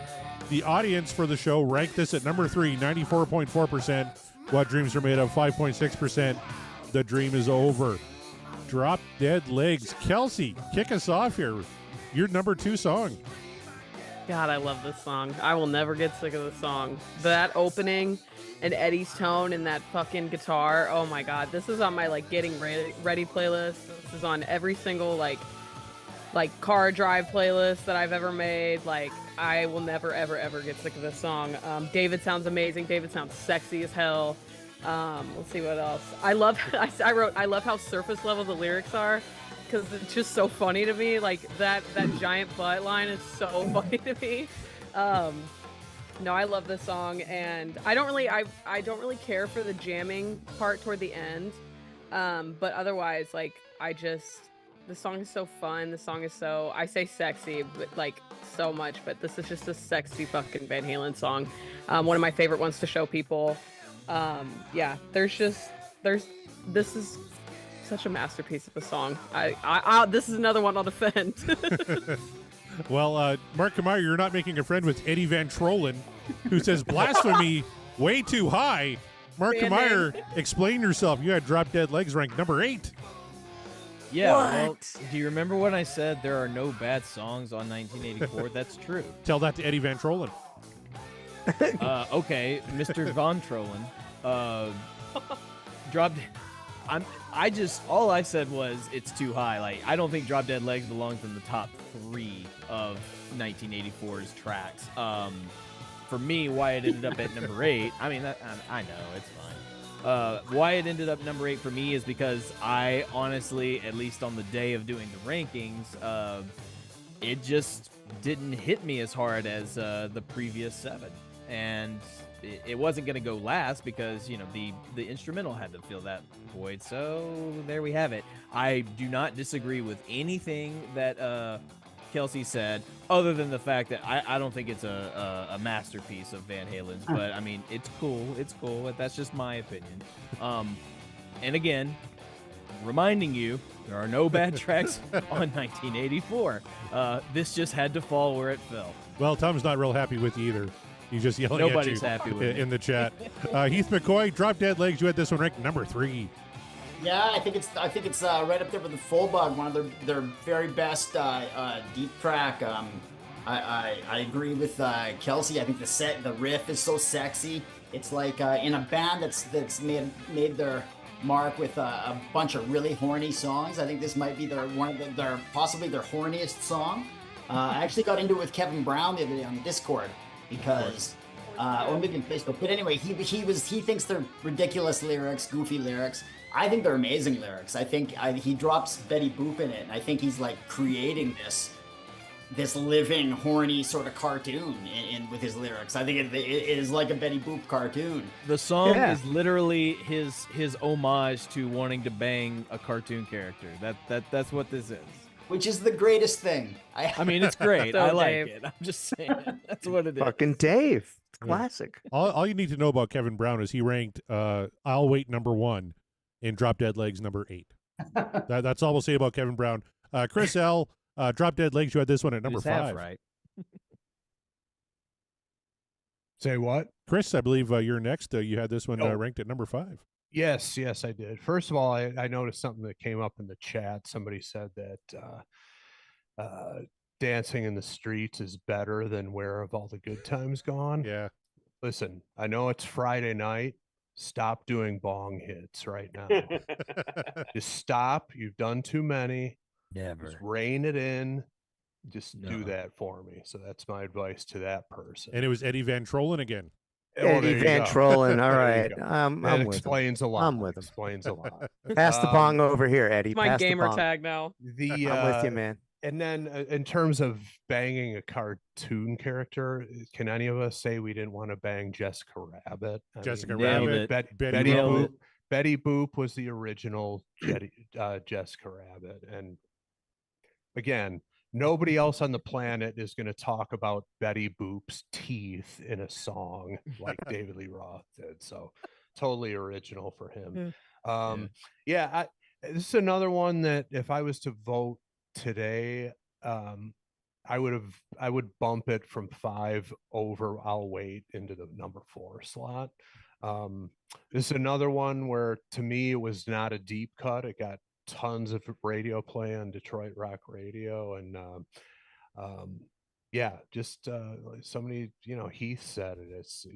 The audience for the show ranked this at number 3, 94.4%. What Dreams Are Made Of, 5.6%. The Dream Is Over. Drop Dead Legs. Kelsey, kick us off here. Your number 2 song. God, I love this song. I will never get sick of this song. That opening and Eddie's tone and that fucking guitar. Oh my God. This is on my getting ready playlist. This is on every single like car drive playlist that I've ever made. I will never ever get sick of this song. David sounds amazing. David sounds sexy as hell. Let's see what else. I love how surface level the lyrics are, because it's just so funny to me. That giant butt line is so funny to me. No, I love this song, and I don't really care for the jamming part toward the end. But otherwise, the song is so fun. The song is so, I say sexy, but so much, but this is just a sexy fucking Van Halen song. One of my favorite ones to show people. Yeah, this is such a masterpiece of a song. This is another one I'll defend. Well, Mark Kamar, you're not making a friend with Eddie Van Trollen, who says blasphemy way too high. Mark Kamar, explain yourself. You had Drop Dead Legs ranked number 8. Yeah, well, do you remember when I said there are no bad songs on 1984? That's true. Tell that to Eddie Van Trollen. Okay, Mr. Von Trollen. Drop. All I said was it's too high. I don't think Drop Dead Legs belongs in the top 3 of 1984's tracks. For me, why it ended up at number 8. I mean, I know it's fine. Why it ended up number 8 for me is because I honestly, at least on the day of doing the rankings, it just didn't hit me as hard as the previous 7. and it wasn't going to go last because the instrumental had to fill that void. So there we have it. I do not disagree with anything that Kelsey said, other than the fact that I don't think it's a masterpiece of Van Halen's, but I mean, it's cool. It's cool. That's just my opinion. And again, reminding you, there are no bad tracks on 1984. This just had to fall where it fell. Well, Tom's not real happy with you either. He's just yelling Nobody's at you happy with in the chat. Heath McCoy, Drop Dead Legs. You had this one ranked number 3. Yeah, I think it's right up there with the Full Bug, one of their very best deep track. I agree with Kelsey. I think the riff is so sexy. It's like in a band that's made their mark with a bunch of really horny songs. I think this might be possibly their horniest song. I actually got into it with Kevin Brown the other day on Discord because, or maybe on Facebook. But anyway, he thinks they're ridiculous lyrics, goofy lyrics. I think they're amazing lyrics. I think he drops Betty Boop in it, and I think he's like creating this living horny sort of cartoon in with his lyrics. I think it is like a Betty Boop cartoon. The song is literally his homage to wanting to bang a cartoon character. That's what this is. Which is the greatest thing. I mean, it's great. So I like Dave. it. I'm just saying. That's what it is. Fucking Dave. It's classic. All you need to know about Kevin Brown is he ranked I'll Wait number 1 and Drop Dead Legs number 8. That's all we'll say about Kevin Brown. Chris L., Drop Dead Legs, you had this one at number 5. Right. Say what? Chris, I believe you're next. You had this one ranked at number 5. Yes, I did. First of all, I noticed something that came up in the chat. Somebody said that Dancing in the Streets is better than Where Have All the Good Times Gone? Yeah. Listen, I know it's Friday night. Stop doing bong hits right now. Just stop. You've done too many. Never. Just rein it in. Just do that for me. So that's my advice to that person. And it was Eddie Van Trollen again. Eddie Van Trollen. All There you right. go. I'm That with him. explains a lot. I'm with him. Explains a lot. Pass the bong over here, Eddie. My Pass the gamer bong. tag now. I'm with you, man. And then in terms of banging a cartoon character, can any of us say we didn't want to bang Jessica Rabbit? Jessica nailed Rabbit. it. Betty Nailed Boop. it. Betty Boop was the original Jessica Rabbit. And again, nobody else on the planet is going to talk about Betty Boop's teeth in a song like David Lee Roth did. So totally original for him. This is another one that if I was to vote today, I would bump it from 5 over I'll Wait into the number 4 slot. This is another one where to me it was not a deep cut. It got tons of radio play on Detroit Rock Radio, and just like somebody, Heath said it. It's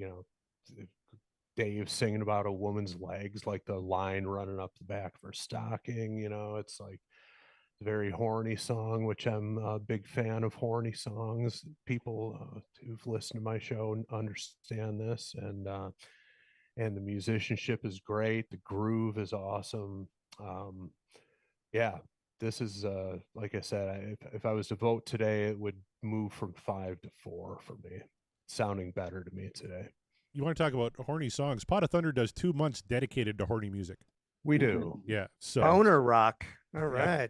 Dave singing about a woman's legs, like the line running up the back of her stocking. It's like a very horny song, which I'm a big fan of horny songs. People who've listened to my show understand this, and the musicianship is great. The groove is awesome. This is like I said, if I was to vote today, it would move from 5 to 4 for me. Sounding better to me today. You want to talk about horny songs? Pot of Thunder does 2 months dedicated to horny music. We do. Yeah. So Boner rock. All right.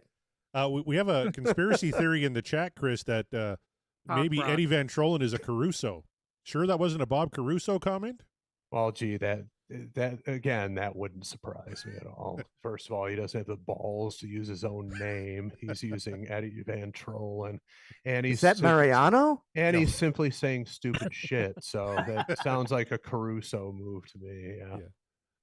We have a conspiracy theory in the chat, Chris, that maybe rock. Eddie Van Trollen is a Caruso. Sure, that wasn't a Bob Caruso comment? Well, gee, that again, that wouldn't surprise me at all. First of all, he doesn't have the balls to use his own name. He's using Eddie Van Trollen, and Is that Mariano? And he's simply saying stupid shit. So that sounds like a Caruso move to me. Yeah.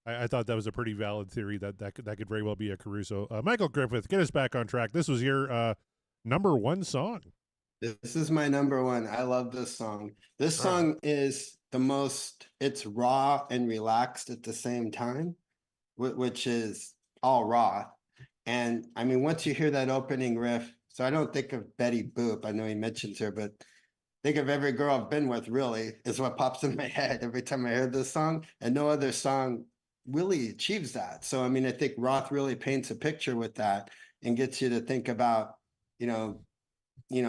I thought that was a pretty valid theory that could very well be a Caruso. Michael Griffith, get us back on track. This was your number 1 song. This is my number 1. I love this song. This song is the most, it's raw and relaxed at the same time, which is all raw. And I mean, once you hear that opening riff, so I don't think of Betty Boop. I know he mentions her, but think of every girl I've been with, really, is what pops in my head every time I hear this song. And no other song really achieves that. So, I mean, I think Roth really paints a picture with that and gets you to think about,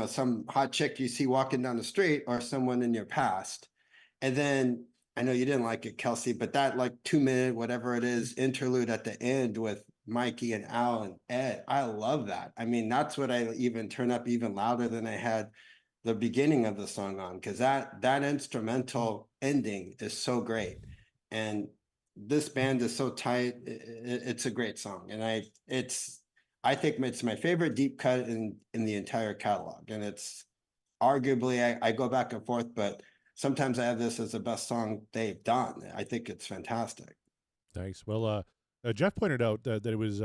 some hot chick you see walking down the street or someone in your past. And then I know you didn't like it, Kelsey, but that like 2 minute, whatever it is, interlude at the end with Mikey and Al and Ed, I love that. I mean, that's what I even turn up even louder than I had the beginning of the song on, because that instrumental ending is so great. And this band is so tight. It's a great song. And I think it's my favorite deep cut in the entire catalog. And it's arguably, I go back and forth, but sometimes I have this as the best song they've done. I think it's fantastic. Nice. Well, Jeff pointed out that it was,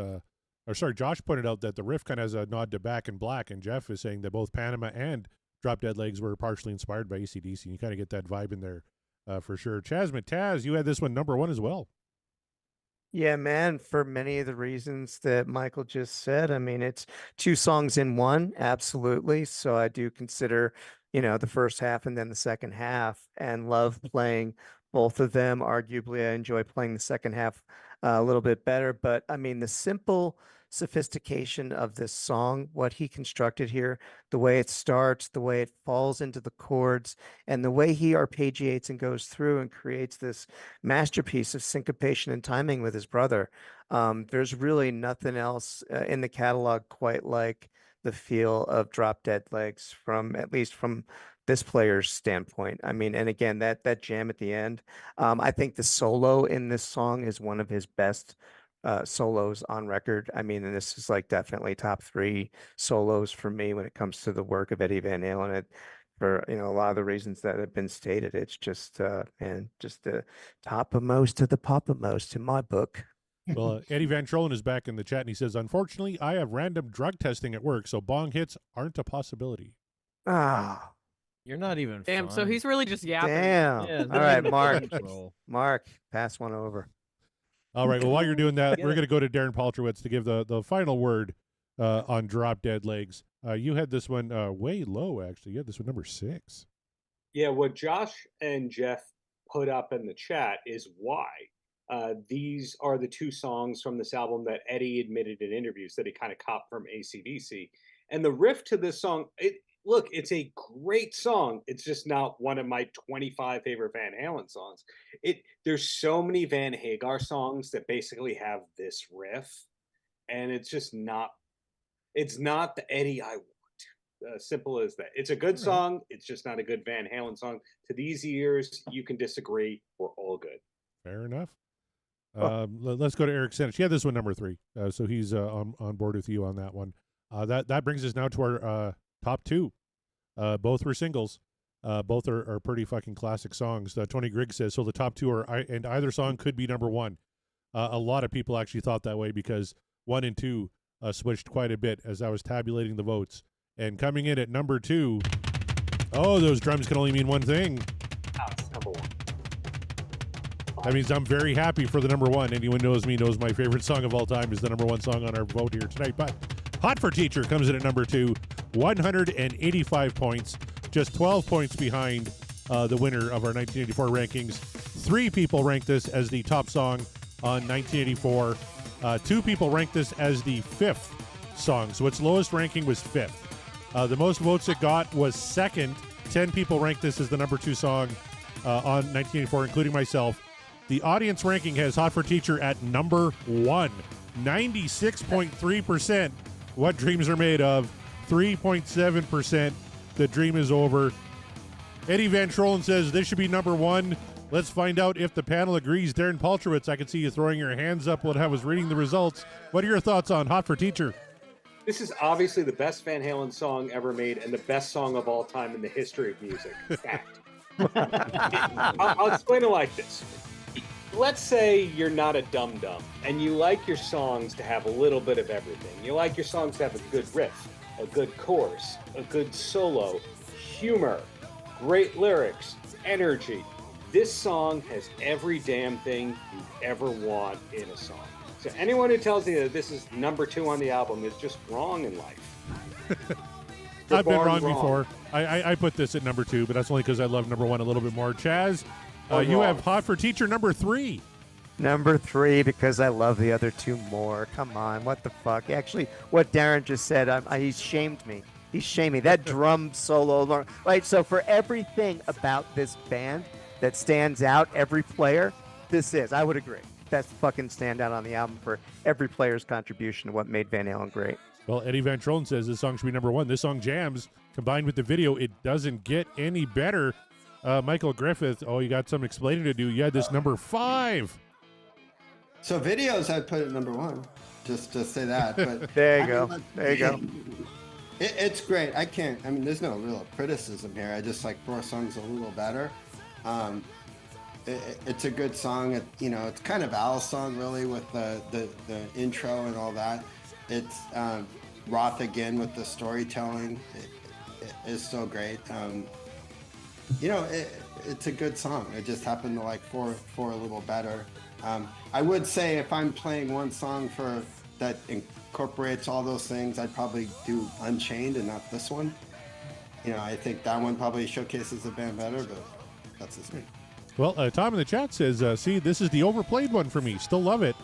Josh pointed out that the riff kind of has a nod to Back in Black, and Jeff is saying that both Panama and Drop Dead Legs were partially inspired by AC/DC. You kind of get that vibe in there for sure. Taz, you had this one number 1 as well. Yeah, man, for many of the reasons that Michael just said. I mean, it's 2 songs in one, absolutely. So I do consider, the first half and then the second half, and love playing both of them. Arguably, I enjoy playing the second half a little bit better. But I mean, the simple sophistication of this song, what he constructed here, the way it starts, the way it falls into the chords, and the way he arpeggiates and goes through and creates this masterpiece of syncopation and timing with his brother. There's really nothing else in the catalog quite like the feel of Drop Dead Legs, from at least from this player's standpoint. I mean, and again, that jam at the end, I think the solo in this song is one of his best solos on record. I mean, and this is like definitely top 3 solos for me when it comes to the work of Eddie Van Halen. It, for a lot of the reasons that have been stated, it's just just the topmost of the popmost in my book. Well, Eddie Van Trollen is back in the chat, and he says, unfortunately, I have random drug testing at work, so bong hits aren't a possibility. Ah, You're not even Damn, so fun. he's really just yapping. damn. Yeah, All not right, even Mark. control. Mark, pass one over. All right, well, while you're doing that, Get we're it. going to go to Darren Paltrowitz to give the final word on Drop Dead Legs. You had this one way low, actually. You had this one number 6. Yeah, what Josh and Jeff put up in the chat is why. These are the 2 songs from this album that Eddie admitted in interviews that he kind of copped from AC/DC. And the riff to this song, it's a great song. It's just not one of my 25 favorite Van Halen songs. There's so many Van Hagar songs that basically have this riff, and it's just not. It's not the Eddie I want. Simple as that. It's a good song. It's just not a good Van Halen song. To these ears, you can disagree. We're all good. Fair enough. Let's go to Eric Senich. Yeah, this one number 3. So he's on board with you on that one. That brings us now to our top 2. Both were singles. Both are pretty fucking classic songs. Tony Griggs says, so the top 2 are, and either song could be number 1. A lot of people actually thought that way because 1 and 2 switched quite a bit as I was tabulating the votes. And coming in at number 2, those drums can only mean one thing. It's number 1. That means I'm very happy for the number 1. Anyone knows me knows my favorite song of all time is the number 1 song on our vote here tonight. But Hot for Teacher comes in at number 2, 185 points, just 12 points behind the winner of our 1984 rankings. 3 people ranked this as the top song on 1984. 2 people ranked this as the 5th song. So its lowest ranking was 5th. The most votes it got was 2nd. 10 people ranked this as the number 2 song on 1984, including myself. The audience ranking has Hot for Teacher at number 1, 96.3%. What Dreams Are Made Of, 3.7%. The dream is over. Eddie Van Trollen says this should be number 1. Let's find out if the panel agrees. Darren Paltrowitz, I can see you throwing your hands up when I was reading the results. What are your thoughts on Hot for Teacher? This is obviously the best Van Halen song ever made and the best song of all time in the history of music. Fact. I'll explain it like this. Let's say you're not a dum-dum and you like your songs to have a little bit of everything. You like your songs to have a good riff, a good chorus, a good solo, humor, great lyrics, energy. This song has every damn thing you ever want in a song. So anyone who tells you that this is number 2 on the album is just wrong in life. I've been wrong before. I put this at number 2, but that's only because I love number 1 a little bit more. Chaz, you have Hot for Teacher number 3. Number 3, because I love the other 2 more. Come on, what the fuck? Actually, what Darren just said, he shamed me. He shamed me. That drum solo, right? So for everything about this band, that stands out every player, this is. I would agree. Best fucking standout on the album for every player's contribution to what made Van Halen great. Well, Eddie Van Trollen says this song should be number 1. This song jams. Combined with the video, it doesn't get any better. Michael Griffith, you got some explaining to do. You had this number 5. So videos, I'd put it number 1, just to say that. But there you go. There you go. It's great. There's no real criticism here. I just like 4 songs a little better. It's a good song. It's kind of Al's song, really, with the intro and all that. It's Roth again with the storytelling. It is so great. It's a good song. I just happen to like 4 a little better. I would say if I'm playing one song that incorporates all those things, I'd probably do Unchained and not this one. I think that one probably showcases the band better, but that's just me. Well, Tom in the chat says, see, this is the overplayed one for me. Still love it.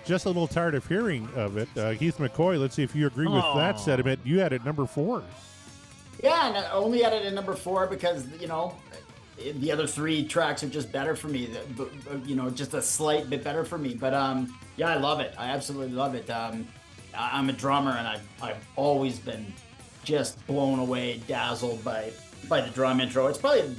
Just a little tired of hearing of it. Heath McCoy, let's see if you agree with that sentiment. You had it number 4. Yeah, and I only had it at number 4 because, the other 3 tracks are just better for me. Just a slight bit better for me. But, yeah, I love it. I absolutely love it. I'm a drummer, and I've always been just blown away, dazzled by the drum intro. It's probably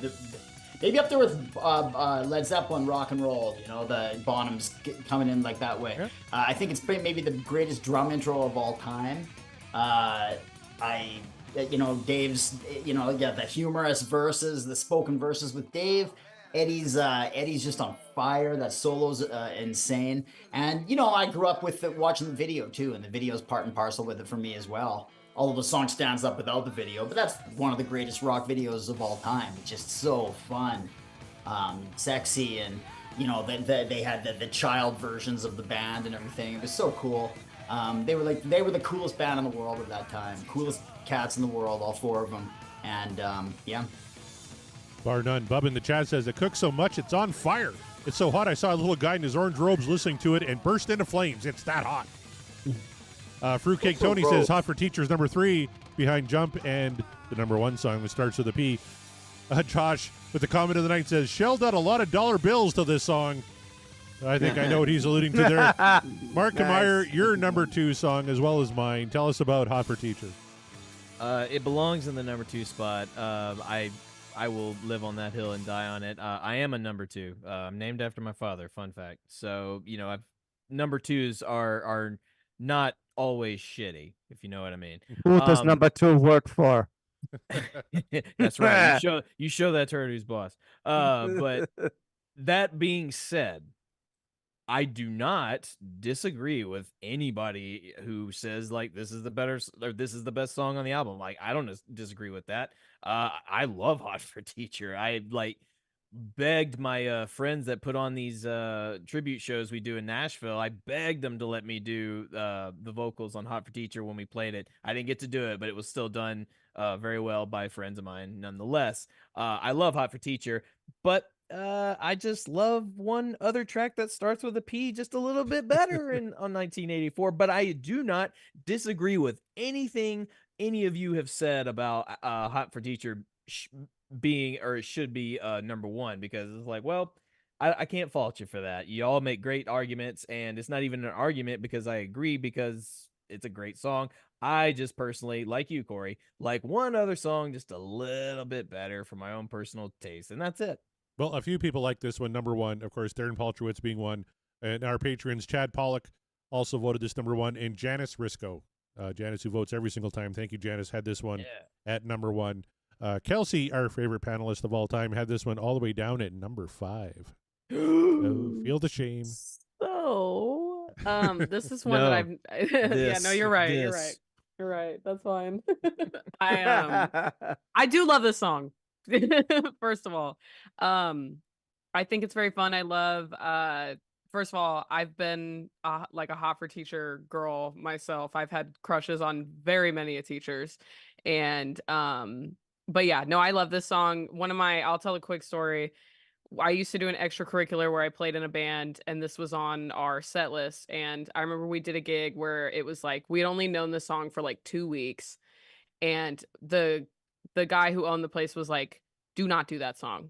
maybe up there with Led Zeppelin rock and roll, the Bonham's coming in like that way. Yeah. I think it's maybe the greatest drum intro of all time. Dave's, the humorous verses, the spoken verses with Dave. Eddie's just on fire. That solo's insane. And, I grew up with watching the video too, and the video's part and parcel with it for me as well. Although the song stands up without the video, but that's one of the greatest rock videos of all time. It's just so fun, sexy, and they had the child versions of the band and everything. It was so cool. They were the coolest band in the world at that time, coolest cats in the world, all 4 of them, and yeah. Bar none. Bub in the chat says it cooks so much it's on fire. It's so hot I saw a little guy in his orange robes listening to it and burst into flames. It's that hot. Fruitcake Tony says Hot for Teachers number 3 behind Jump and the number 1 song which starts with a P. Josh with the comment of the night says shelled out a lot of dollar bills to this song. I think I know what he's alluding to there. Mark Kameyer, your number 2 song as well as mine. Tell us about Hot for Teachers. It belongs in the number 2 spot. I will live on that hill and die on it. I am a number 2. I'm named after my father. Fun fact. So number 2s are not always shitty, if you know what I mean. Who does number 2 work for? That's right. You show that turd who's boss. But that being said, I do not disagree with anybody who says like this is the best song on the album. Like I don't disagree with that. I love Hot for Teacher. I begged my friends that put on these tribute shows we do in Nashville. I begged them to let me do the vocals on Hot for Teacher when we played it. I didn't get to do it, but it was still done very well by friends of mine nonetheless. I love Hot for Teacher, but I just love one other track that starts with a P just a little bit better on 1984. But I do not disagree with anything any of you have said about Hot for Teacher being, or it should be number 1, because it's like, well, I can't fault you for that. You all make great arguments, and it's not even an argument because I agree, because it's a great song. I just personally, like you, Corey, like one other song just a little bit better for my own personal taste, and that's it. Well, a few people like this one, number 1. Of course, Darren Paltrowitz being one. And our patrons, Chad Pollock, also voted this number 1. And Janice Risco. Janice, who votes every single time. Thank you, Janice. Had this one at number 1. Kelsey, our favorite panelist of all time, had this one all the way down at number 5. So feel the shame. So, this is one that I've... yeah, no, you're right. You're right. You're right. That's fine. I do love this song. First of all, I think it's very fun. I love first of all, I've been like a Hot for Teacher girl myself. I've had crushes on very many teachers, and but yeah, no, I love this song. I'll tell a quick story. I used to do an extracurricular where I played in a band, and this was on our set list. And I remember we did a gig where it was like we'd only known the song for like 2 weeks, and the guy who owned the place was like, do not do that song.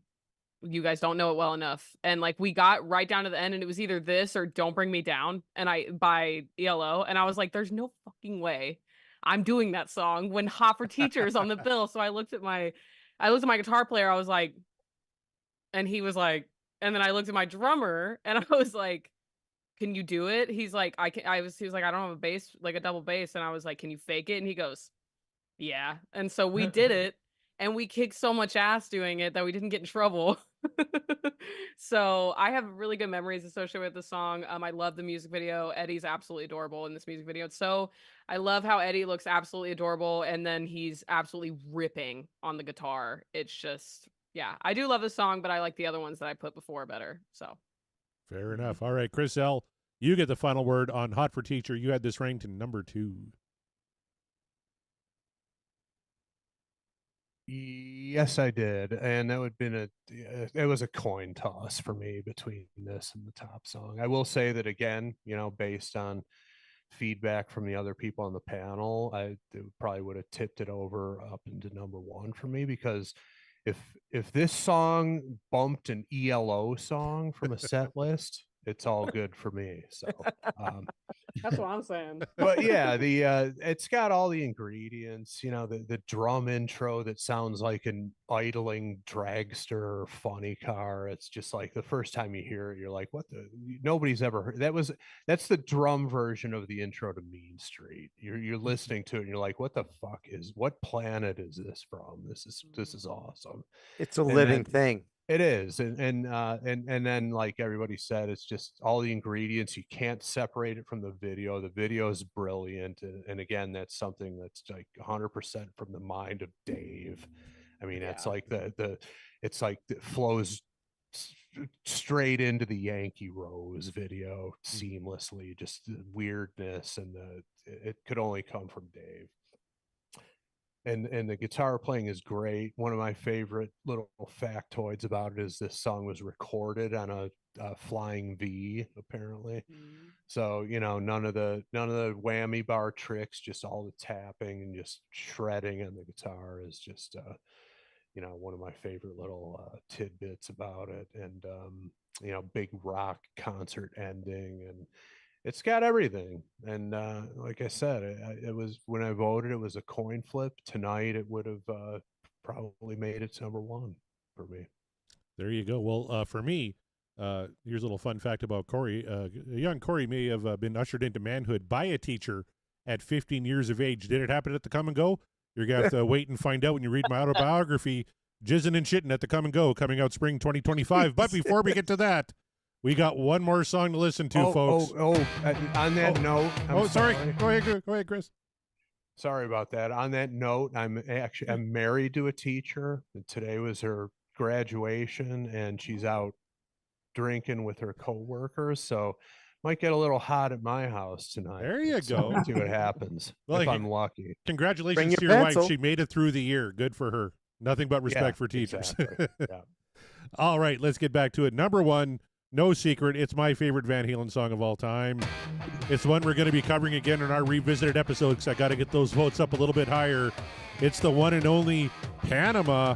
you guys don't know it well enough. And like we got right down to the end and it was either this or Don't Bring Me Down by ELO. And I was like, there's no fucking way I'm doing that song when Hot for Teacher is on the bill. So I looked at my guitar player. I was like, and he was like, and then I looked at my drummer and I was like, can you do it? He's like, he was like, I don't have a bass, like a double bass. And I was like, can you fake it? And he goes, yeah. And so we did it and we kicked so much ass doing it that we didn't get in trouble. So I have really good memories associated with the song. I love the music video. Eddie's absolutely adorable in this music video. I love how Eddie looks absolutely adorable. And then he's absolutely ripping on the guitar. It's just, yeah, I do love the song, but I like the other ones that I put before better. So Fair enough. All right, Chris L., you get the final word on Hot for Teacher. You had this ranked in number 2. Yes, I did, and that would have been it was a coin toss for me between this and the top song. I will say that again, based on feedback from the other people on the panel, probably would have tipped it over up into number 1 for me, because if this song bumped an ELO song from a set list, it's all good for me. So that's what I'm saying. but yeah, it's got all the ingredients, the drum intro that sounds like an idling dragster funny car. It's just like the first time you hear it, you're like, nobody's ever heard that's the drum version of the intro to Mean Street. You're listening to it and you're like, what planet is this from? This is awesome. It's a living thing. It is, and then, like everybody said, it's just all the ingredients. You can't separate it from the video. The video is brilliant, and again, that's something that's like 100% from the mind of Dave. I mean, it's like it's like it flows straight into the Yankee Rose video seamlessly. Just the weirdness and it could only come from Dave. And the guitar playing is great. One of my favorite little factoids about it is this song was recorded on a Flying V, apparently. So none of the whammy bar tricks, just all the tapping and just shredding on the guitar is just one of my favorite little tidbits about it. And big rock concert ending, and it's got everything. And like I said, it was, when I voted, it was a coin flip. Tonight it would have probably made it number 1 for me. There you go. Well, for me, here's a little fun fact about Corey. Young Corey may have been ushered into manhood by a teacher at 15 years of age. Did it happen at the Come and Go? You're going to have to wait and find out when you read my autobiography, Jizzin' and Shittin' at the Come and Go, coming out spring 2025. But before we get to that, we got one more song to listen to, folks. On that note, sorry. Go ahead, Chris. Sorry about that. On that note, I'm married to a teacher. And today was her graduation, and she's out drinking with her coworkers. So might get a little hot at my house tonight. There you so go. We'll see what happens. If I'm lucky. Congratulations to your wife. She made it through the year. Good for her. Nothing but respect for teachers. Exactly. Yeah. All right, let's get back to it. Number 1. No secret, it's my favorite Van Halen song of all time. It's one we're going to be covering again in our revisited episode, because I got to get those votes up a little bit higher. It's the one and only Panama.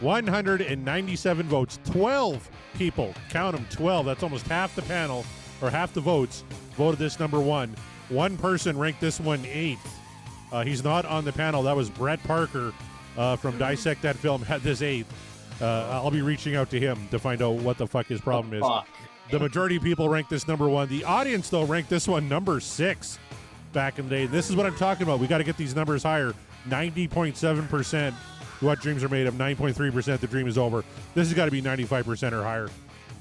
197 votes. 12 people, count them, 12. That's almost half the panel, or half the votes, voted this number 1. One person ranked this one 8th. He's not on the panel. That was Brett Parker from Dissect That Film, had this 8th. I'll be reaching out to him to find out what the fuck his problem is. The majority of people ranked this number 1. The audience, though, ranked this one number 6 back in the day. This is what I'm talking about. We got to get these numbers higher. 90.7% what dreams are made of. 9.3% the dream is over. This has got to be 95% or higher.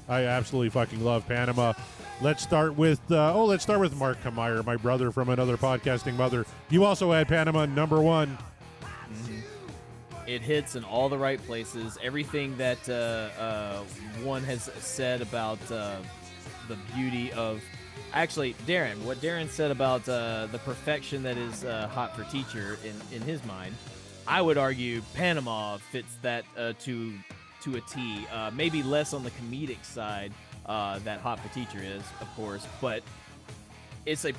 I absolutely fucking love Panama. Let's start with Mark Kameyer, my brother from another podcasting mother. You also had Panama number 1. It hits in all the right places. Everything that one has said about the beauty of... Actually, Darren, what Darren said about the perfection that is Hot for Teacher in his mind, I would argue Panama fits that to a T. Maybe less on the comedic side that Hot for Teacher is, of course, but it's a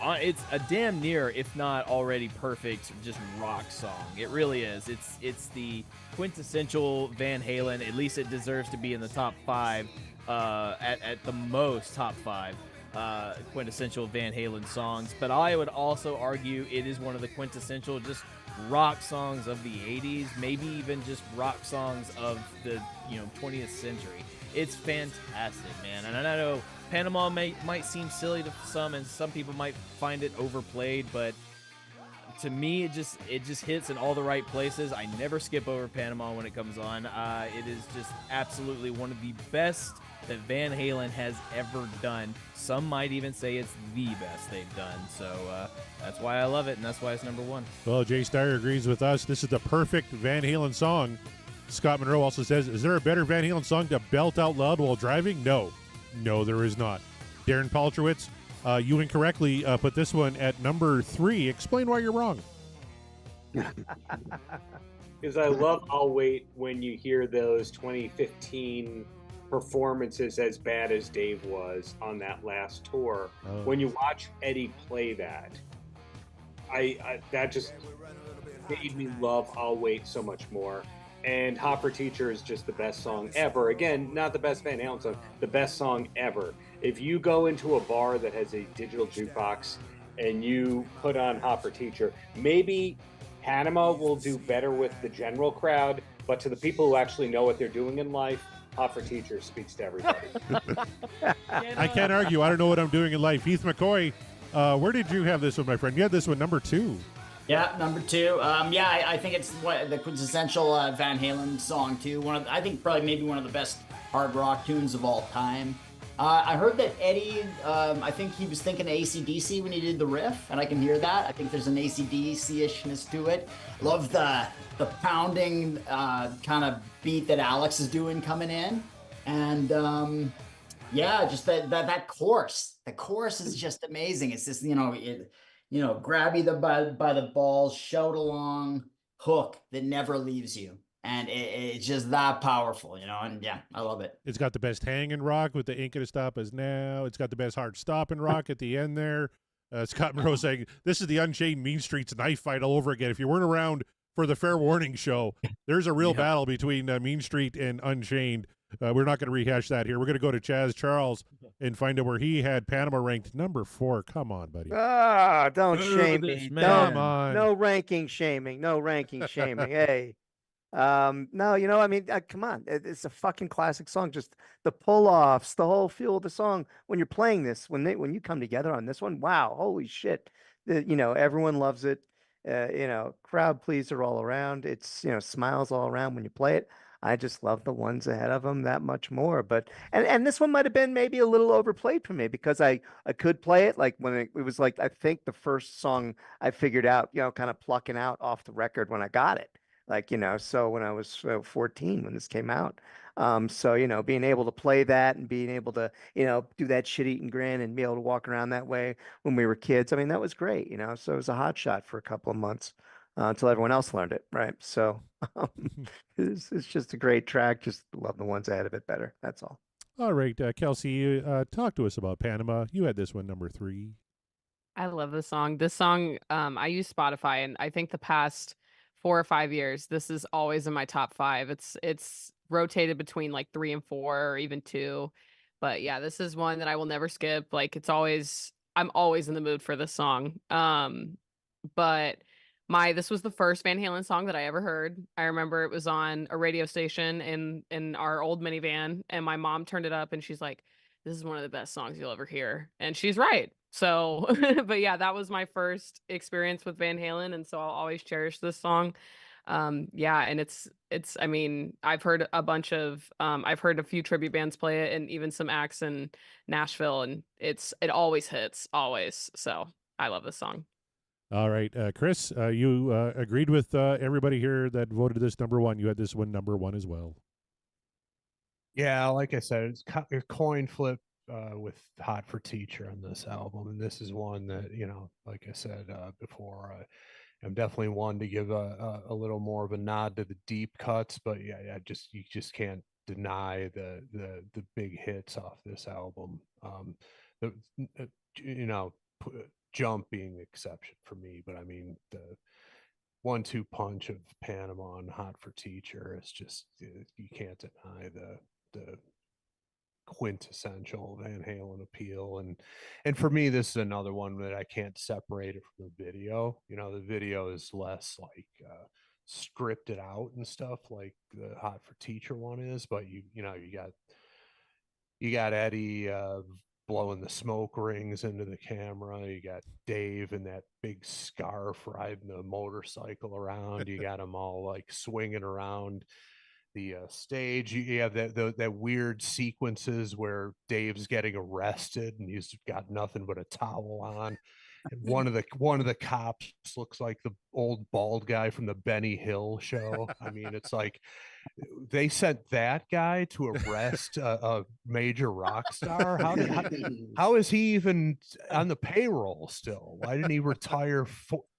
it's a damn near, if not already perfect, just rock song. It really is. It's the quintessential Van Halen. At least it deserves to be in the top 5, at the most top 5 quintessential Van Halen songs. But I would also argue it is one of the quintessential just rock songs of the 80s, maybe even just rock songs of the 20th century. It's fantastic, man. And I know Panama might seem silly to some, and some people might find it overplayed, but to me, it just hits in all the right places. I never skip over Panama when it comes on. It is just absolutely one of the best that Van Halen has ever done. Some might even say it's the best they've done. So that's why I love it, and that's why it's number 1. Well, Jay Steyer agrees with us. This is the perfect Van Halen song. Scott Monroe also says, is there a better Van Halen song to belt out loud while driving? No, there is not. Darren Paltrowitz, you incorrectly put this one at number 3. Explain why you're wrong. Because I love I'll Wait when you hear those 2015 performances, as bad as Dave was on that last tour. When you watch Eddie play that, I that just made me love I'll Wait so much more. And Hot for Teacher is just the best song ever. Again, not the best Van Halen song, the best song ever. If you go into a bar that has a digital jukebox and you put on Hot for Teacher, maybe Panama will do better with the general crowd, but to the people who actually know what they're doing in life, Hot for Teacher speaks to everybody. I can't argue. I don't know what I'm doing in life. Heath McCoy, where did you have this one, my friend? You had this one number 2. Yeah, number 2. I think it's the quintessential Van Halen song too. I think probably maybe one of the best hard rock tunes of all time. I heard that Eddie, I think he was thinking AC/DC when he did the riff, and I can hear that. I think there's an AC/DC-ishness to it. Love the pounding kind of beat that Alex is doing coming in, and just that chorus. The chorus is just amazing. It's just grab you by the balls, shout along, hook that never leaves you. And it's just that powerful, and yeah, I love it. It's got the best hang in rock with the ain't gonna stop us now. It's got the best hard stop in rock at the end there. Scott Monroe saying, this is the Unchained Mean Streets knife fight all over again. If you weren't around for the Fair Warning show, there's a real battle between Mean Street and Unchained. We're not going to rehash that here. We're going to go to Chaz Charles and find out where he had Panama ranked number 4. Come on, buddy. Don't shame me. Come on. No ranking shaming. Hey. No, come on. It's a fucking classic song. Just the pull-offs, the whole feel of the song. When you're playing this, when you come together on this one, wow, holy shit. Everyone loves it. Crowd pleaser all around. It's, smiles all around when you play it. I just love the ones ahead of them that much more. But and this one might have been maybe a little overplayed for me because I could play it like when it was like I think the first song I figured out, kind of plucking out off the record when I got it. So when I was 14 when this came out. Being able to play that and being able to, do that shit-eating grin and be able to walk around that way when we were kids. I mean, that was great, so it was a hot shot for a couple of months until everyone else learned it. Right. So it's just a great track. Just love the ones ahead of it better. That's all. All right. Kelsey, talk to us about Panama. You had this one number 3. I love this song. This song, I use Spotify, and I think the past 4 or 5 years, this is always in my top 5. It's rotated between like 3 and 4 or even 2. But yeah, this is one that I will never skip. Like I'm always in the mood for this song. But this was the first Van Halen song that I ever heard. I remember it was on a radio station in our old minivan, and my mom turned it up and she's like, this is one of the best songs you'll ever hear. And she's right. So, but yeah, that was my first experience with Van Halen. And so I'll always cherish this song. And I mean, I've heard a few tribute bands play it and even some acts in Nashville, and it always hits, always. So I love this song. All right. Chris, you agreed with everybody here that voted this number 1. You had this one number 1 as well. Yeah, like I said, it's a coin flip with Hot for Teacher on this album. And this is one that, like I said before, I'm definitely one to give a little more of a nod to the deep cuts. But yeah, you just can't deny the big hits off this album. Jump being the exception for me, but I mean the 1-2 punch of Panama and Hot for Teacher is just you can't deny the quintessential Van Halen appeal. And for me, this is another one that I can't separate it from the video. You know, the video is less like scripted out and stuff like the Hot for Teacher one is, but you know you got Eddie blowing the smoke rings into the camera. You got Dave in that big scarf riding the motorcycle around. You got them all like swinging around the stage. You have that weird sequences where Dave's getting arrested and he's got nothing but a towel on. And one of the cops looks like the old bald guy from the Benny Hill show. I mean, it's like they sent that guy to arrest a major rock star. How is he even on the payroll still? Why didn't he retire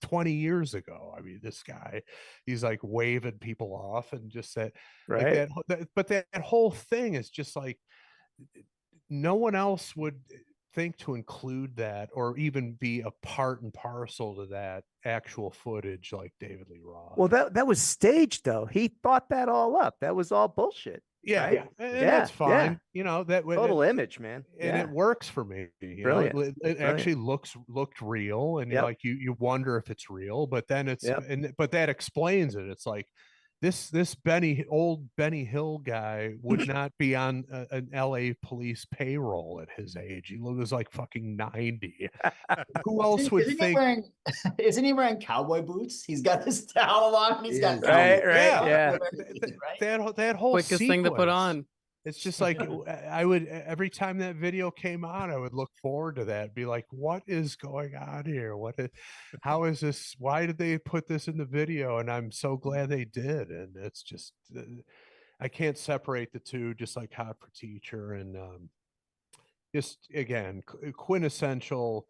20 years ago? I mean, this guy, he's like waving people off and just that, Right. like but that whole thing is just like no one else would think to include that or even be a part and parcel to that actual footage like David Lee Roth. Well, that was staged though. He thought that all up. That was all bullshit. Yeah, right? and that's fine. Yeah. You know that Total image, man. and Yeah. it works for me. You Brilliant. know, it actually looked real, and Yep. like you wonder if it's real, but then it's Yep. but that explains it. It's like this old Benny Hill guy would not be on an LA police payroll at his age. He was like fucking 90. Who else would think? Isn't he wearing cowboy boots? He's got his towel on. And he's got Right, Yeah. right. That whole Quickest thing to put sequence. on. It's just like I would every time that video came on, I would look forward to that. Be like, what is going on here? How is this? Why did they put this in the video? And I'm so glad they did. And it's just I can't separate the two. Just like Hot for Teacher and just again quintessential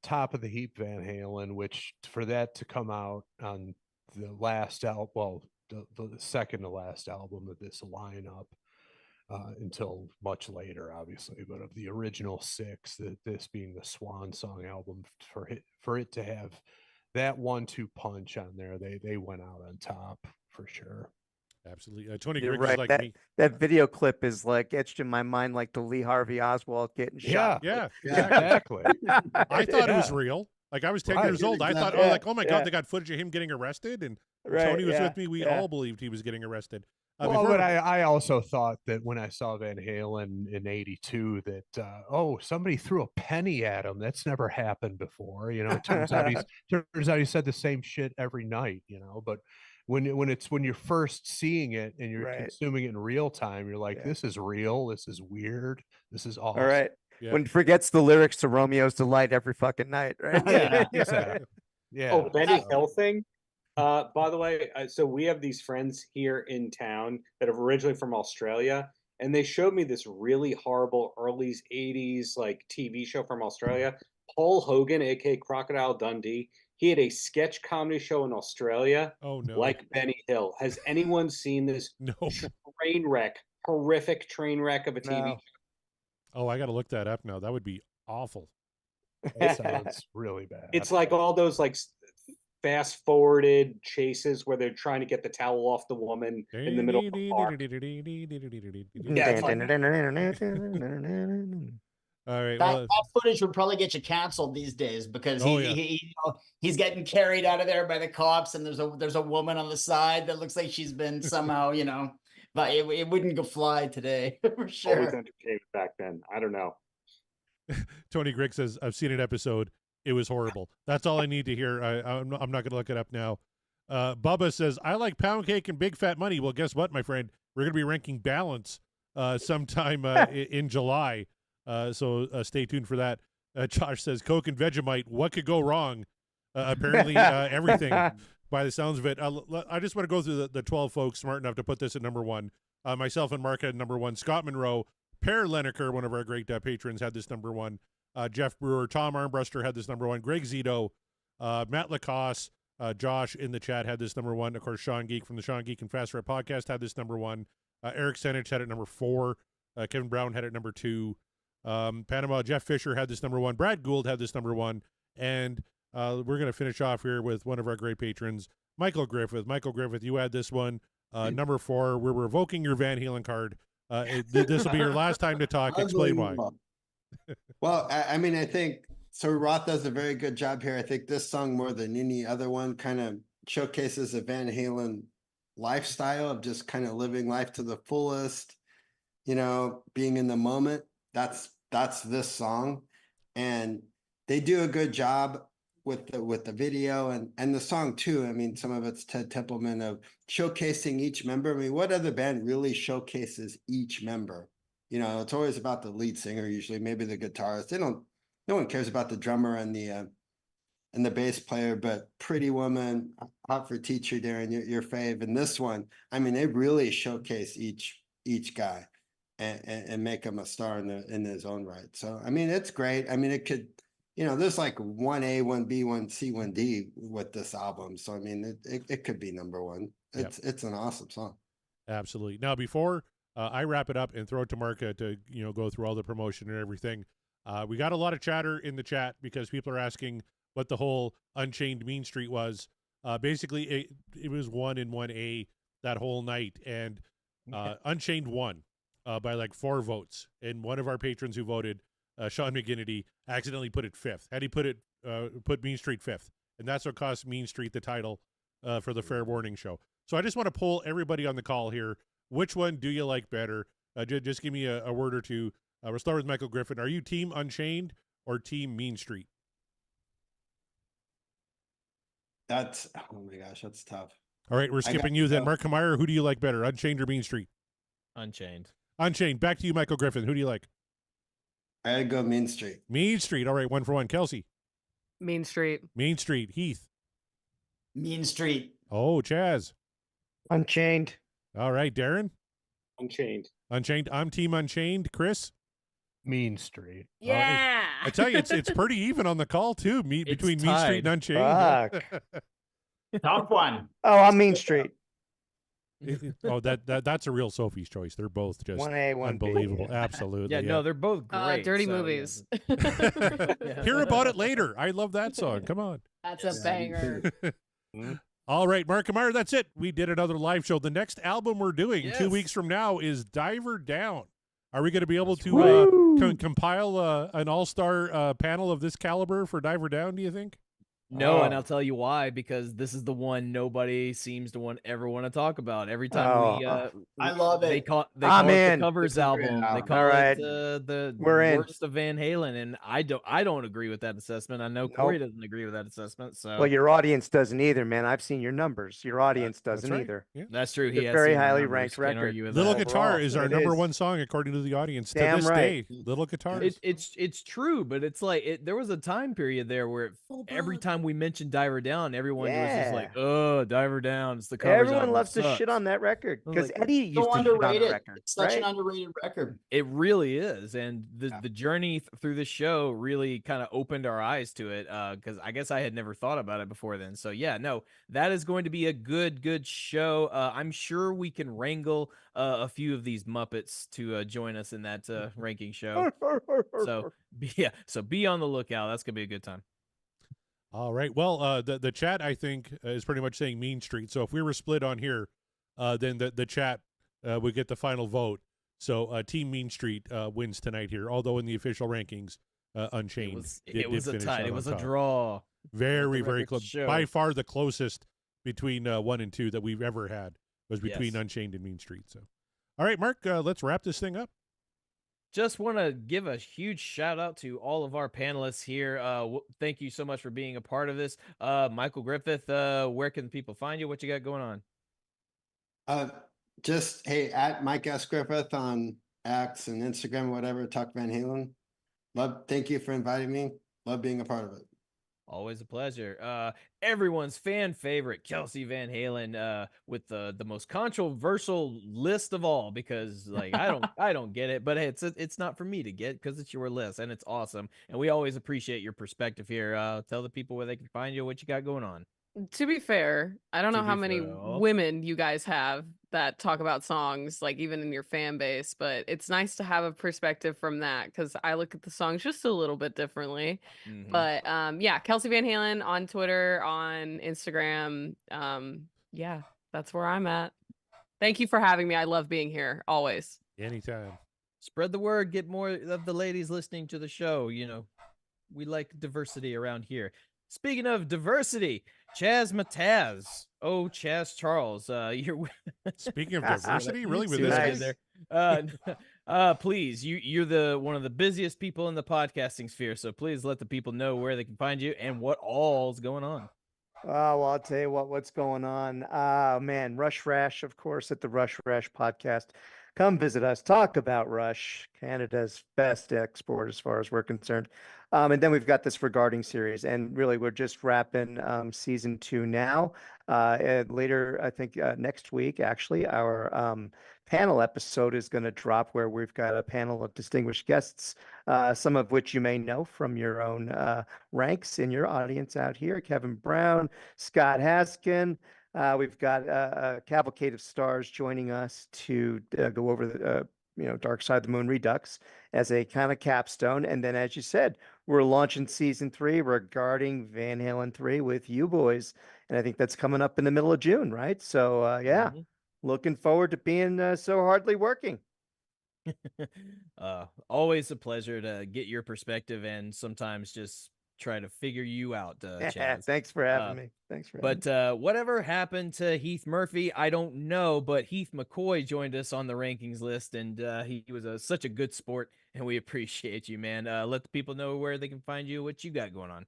top of the heap Van Halen. Which for that to come out on the last album, well, the second to last album of this lineup. Until much later, obviously, but of the original 6, this being the swan song album, for it to have that 1-2 punch on there, they went out on top for sure. Absolutely. Tony You're Griggs is right. like That video clip is like etched in my mind like the Lee Harvey Oswald getting shot. Yeah, exactly. I thought it was real. Like I was 10 years old. I thought, oh my God, they got footage of him getting arrested. And Tony was with me. We all believed he was getting arrested. Well, but I also thought that when I saw Van Halen in '82 that somebody threw a penny at him. That's never happened before. You know, it turns out he said the same shit every night. You know, but when you're first seeing it and you're consuming it in real time, you're like, this is real. This is weird. This is awesome. All right. Yeah. When he forgets the lyrics to Romeo's Delight every fucking night, right? Yeah, exactly. Yeah. Oh, Benny Hill thing. By the way, so we have these friends here in town that are originally from Australia, and they showed me this really horrible early 80s like TV show from Australia. Paul Hogan, aka Crocodile Dundee, he had a sketch comedy show in Australia. Oh no. Like Benny Hill. Has anyone seen this train wreck, horrific train wreck of a TV show? Oh, I got to look that up now. That would be awful. That sounds really bad. It's like all those like fast forwarded chases where they're trying to get the towel off the woman in the middle of the park. All right. That footage would probably get you canceled these days because he's getting carried out of there by the cops, and there's a woman on the side that looks like she's been somehow, but it wouldn't go fly today for sure. Always entertainment back then. I don't know. Tony Griggs says, I've seen an episode. It was horrible. That's all I need to hear. I'm not going to look it up now. Bubba says, I like pound cake and big fat money. Well, guess what, my friend? We're going to be ranking Balance sometime in July. So stay tuned for that. Josh says, Coke and Vegemite. What could go wrong? Apparently everything by the sounds of it. I just want to go through the 12 folks smart enough to put this at number 1. Myself and Mark had number 1. Scott Monroe. Per Leneker, one of our great patrons, had this number 1. Jeff Brewer, Tom Armbruster had this number 1. Greg Zito, Matt Lacoste, Josh in the chat had this number 1. Of course, Sean Geek from the Sean Geek and Fast Rap podcast had this number 1. Eric Senich had it number 4. Kevin Brown had it number 2. Panama, Jeff Fisher had this number 1. Brad Gould had this number 1. And we're going to finish off here with one of our great patrons, Michael Griffith. Michael Griffith, you had this one, number 4. We're revoking your Van Halen card. This will be your last time to talk. Explain why. Well, I mean, I think so. Roth does a very good job here. I think this song, more than any other one, kind of showcases a Van Halen lifestyle of just kind of living life to the fullest, being in the moment. That's this song. And they do a good job with the video and the song too. I mean, some of it's Ted Templeman of showcasing each member. I mean, what other band really showcases each member? It's always about the lead singer, usually, maybe the guitarist. No one cares about the drummer and the bass player, but Pretty Woman, Hot for Teacher, Darren, your fave. And this one, I mean, they really showcase each guy and make him a star in his own right. So, I mean, it's great. I mean, it could, there's like 1A, 1B, 1C, 1D with this album. So, I mean, it could be number 1. It's an awesome song. Absolutely. Now, before I wrap it up and throw it to Mark to go through all the promotion and everything, we got a lot of chatter in the chat because people are asking what the whole Unchained Mean Street was. Basically, it was 1 and 1A that whole night, and Unchained won by like 4 votes. And one of our patrons who voted, Sean McGinnity, accidentally put it 5th. Had he put Mean Street 5th, and that's what cost Mean Street the title for the Fair Warning show. So I just want to poll everybody on the call here. Which one do you like better? Just give me a word or two. We'll start with Michael Griffin. Are you Team Unchained or Team Mean Street? Oh my gosh, that's tough. All right, we're skipping you then. Mark Meyer, who do you like better, Unchained or Mean Street? Unchained. Unchained. Back to you, Michael Griffin. Who do you like? I'd go Mean Street. Mean Street. All right, 1 for 1. Kelsey. Mean Street. Mean Street. Heath. Mean Street. Oh, Chaz. Unchained. All right, Darren. Unchained. Unchained. I'm Team Unchained. Chris. Mean Street. Yeah. I tell you, it's pretty even on the call too. Between Mean Street and Unchained. Fuck. Top one. Oh, I'm Mean Street. Oh, that's a real Sophie's choice. They're both just 1A, 1B. unbelievable. Absolutely. Yeah, no, they're both great. Dirty so, Movies. Yeah. Hear about it later. I love that song. Come on. That's a banger. All right, Mark and Meyer, that's it. We did another live show. The next album we're doing 2 Yes. weeks from now is Diver Down. Are we going to be able That's to compile an all-star panel of this caliber for Diver Down, do you think? No, and I'll tell you why, because this is the one nobody seems to ever want to talk about. Every time I love it. They call it in. the covers album. They call All right. it the We're in. worst of Van Halen, and I don't agree with that assessment. I know Corey doesn't agree with that assessment. So Well, your audience doesn't either, man. I've seen your numbers. Your audience That's doesn't right. either. Yeah. that's true. It's a He has very seen the highly numbers. ranked Can't record. argue with Little that. Guitar overall. is our It number is. 1 song according to the audience to Damn this right. day. Little Guitar. It's true, but it's like there was a time period there where every time we mentioned Diver Down, everyone was just like, "Oh, Diver Down." It's the covers Everyone album. loves to Sucks. shit on that record I was because like, Eddie used So to shit on the underrated. record. It's such an right? underrated record. It really is, and the journey through the show really kind of opened our eyes to it. Because I guess I had never thought about it before then. So yeah, no, that is going to be a good show. I'm sure we can wrangle a few of these Muppets to join us in that ranking show. So be on the lookout. That's gonna be a good time. All right. Well, the chat, I think, is pretty much saying Mean Street. So if we were split on here, then the chat would get the final vote. So Team Mean Street wins tonight here, although in the official rankings, Unchained. It was a finish tie. out It on was a top. draw. Very, the very record close. show. By far the closest between 1 and 2 that we've ever had was between Yes. Unchained and Mean Street. So, all right, Mark, let's wrap this thing up. Just want to give a huge shout out to all of our panelists here. Thank you so much for being a part of this. Michael Griffith, where can people find you? What you got going on? Just, hey, at Mike S. Griffith on X and Instagram, whatever, Talk Van Halen. Thank you for inviting me. Love being a part of it. Always a pleasure. Everyone's fan favorite, Kelsey Van Halen, with the most controversial list of all, because like I don't get it, but hey, it's not for me to get because it's your list and it's awesome. And we always appreciate your perspective here. Tell the people where they can find you, what you got going on. To be fair, I don't To know how be many fair. women you guys have that talk about songs, like even in your fan base, but it's nice to have a perspective from that because I look at the songs just a little bit differently. Mhm. But yeah, Kelsey Van Halen on Twitter, on Instagram. Yeah, that's where I'm at. Thank you for having me. I love being here always. Anytime. Spread the word, get more of the ladies listening to the show. You know, we like diversity around here. Speaking of diversity, Chaz Mataz. Oh, Chaz Charles. You're Speaking of diversity, really with See this what I guy? did there? Please, you're the one of the busiest people in the podcasting sphere, so please let the people know where they can find you and what all's going on. Oh, well, I'll tell you what's going on. Man, Rush Rash, of course, at the Rush Rash podcast. Come visit us. Talk about Rush, Canada's best export as far as we're concerned. And then we've got this regarding series, and really we're just wrapping season 2 now. And later, I think next week, actually, our panel episode is going to drop where we've got a panel of distinguished guests, some of which you may know from your own ranks in your audience out here. Kevin Brown, Scott Haskin. We've got a cavalcade of stars joining us to go over the Dark Side of the Moon Redux as a kind of capstone. And then, as you said, we're launching season 3 regarding Van Halen 3 with you boys. And I think that's coming up in the middle of June, right? So, yeah, looking forward to being so hardly working. Always a pleasure to get your perspective and sometimes just try to figure you out, Chaz. Thanks for having me. Thanks for having me. But whatever happened to Heath Murphy, I don't know. But Heath McCoy joined us on the rankings list, and he was such a good sport, and we appreciate you, man. Let the people know where they can find you, what you got going on.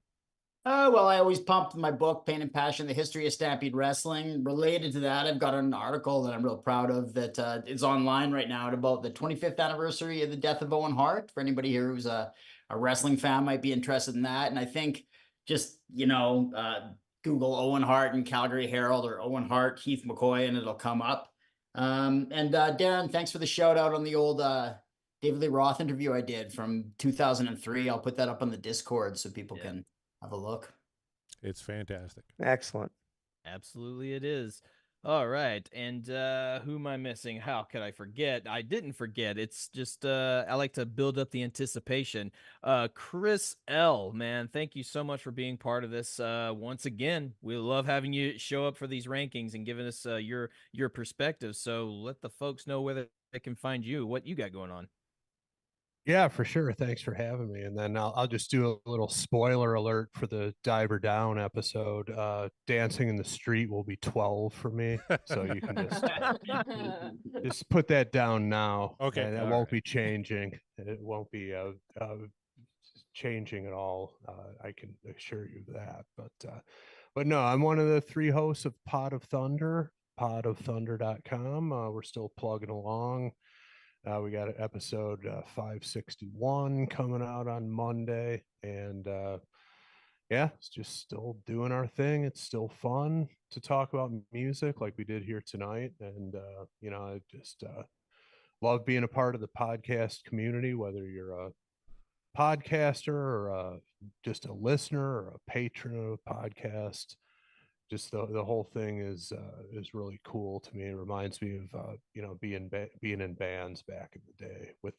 Well, I always pump my book, Pain and Passion, The History of Stampede Wrestling. Related to that, I've got an article that I'm real proud of that is online right now at about the 25th anniversary of the death of Owen Hart. For anybody here who's a wrestling fan might be interested in that. And I think just, Google Owen Hart and Calgary Herald or Owen Hart, Heath McCoy, and it'll come up. Darren, thanks for the shout out on the old David Lee Roth interview I did from 2003. I'll put that up on the Discord so people can have a look. It's fantastic. Excellent. Absolutely it is. All right. And who am I missing? How could I forget? I didn't forget. It's just I like to build up the anticipation. Chris L, man, thank you so much for being part of this. Once again, we love having you show up for these rankings and giving us your perspective. So let the folks know where they can find you, what you got going on. Yeah, for sure. Thanks for having me. And then I'll just do a little spoiler alert for the Diver Down episode. Dancing in the Street will be 12 for me. So you can just put that down now. Okay. And it won't be changing. It won't be changing at all. I can assure you that. But no, I'm one of the 3 hosts of Pod of Thunder, podofthunder.com. We're still plugging along. We got an episode 561 coming out on Monday, and it's just still doing our thing. It's still fun to talk about music like we did here tonight, and I just love being a part of the podcast community, whether you're a podcaster or just a listener or a patron of a podcast. Just the whole thing is really cool to me. It reminds me of being in bands back in the day with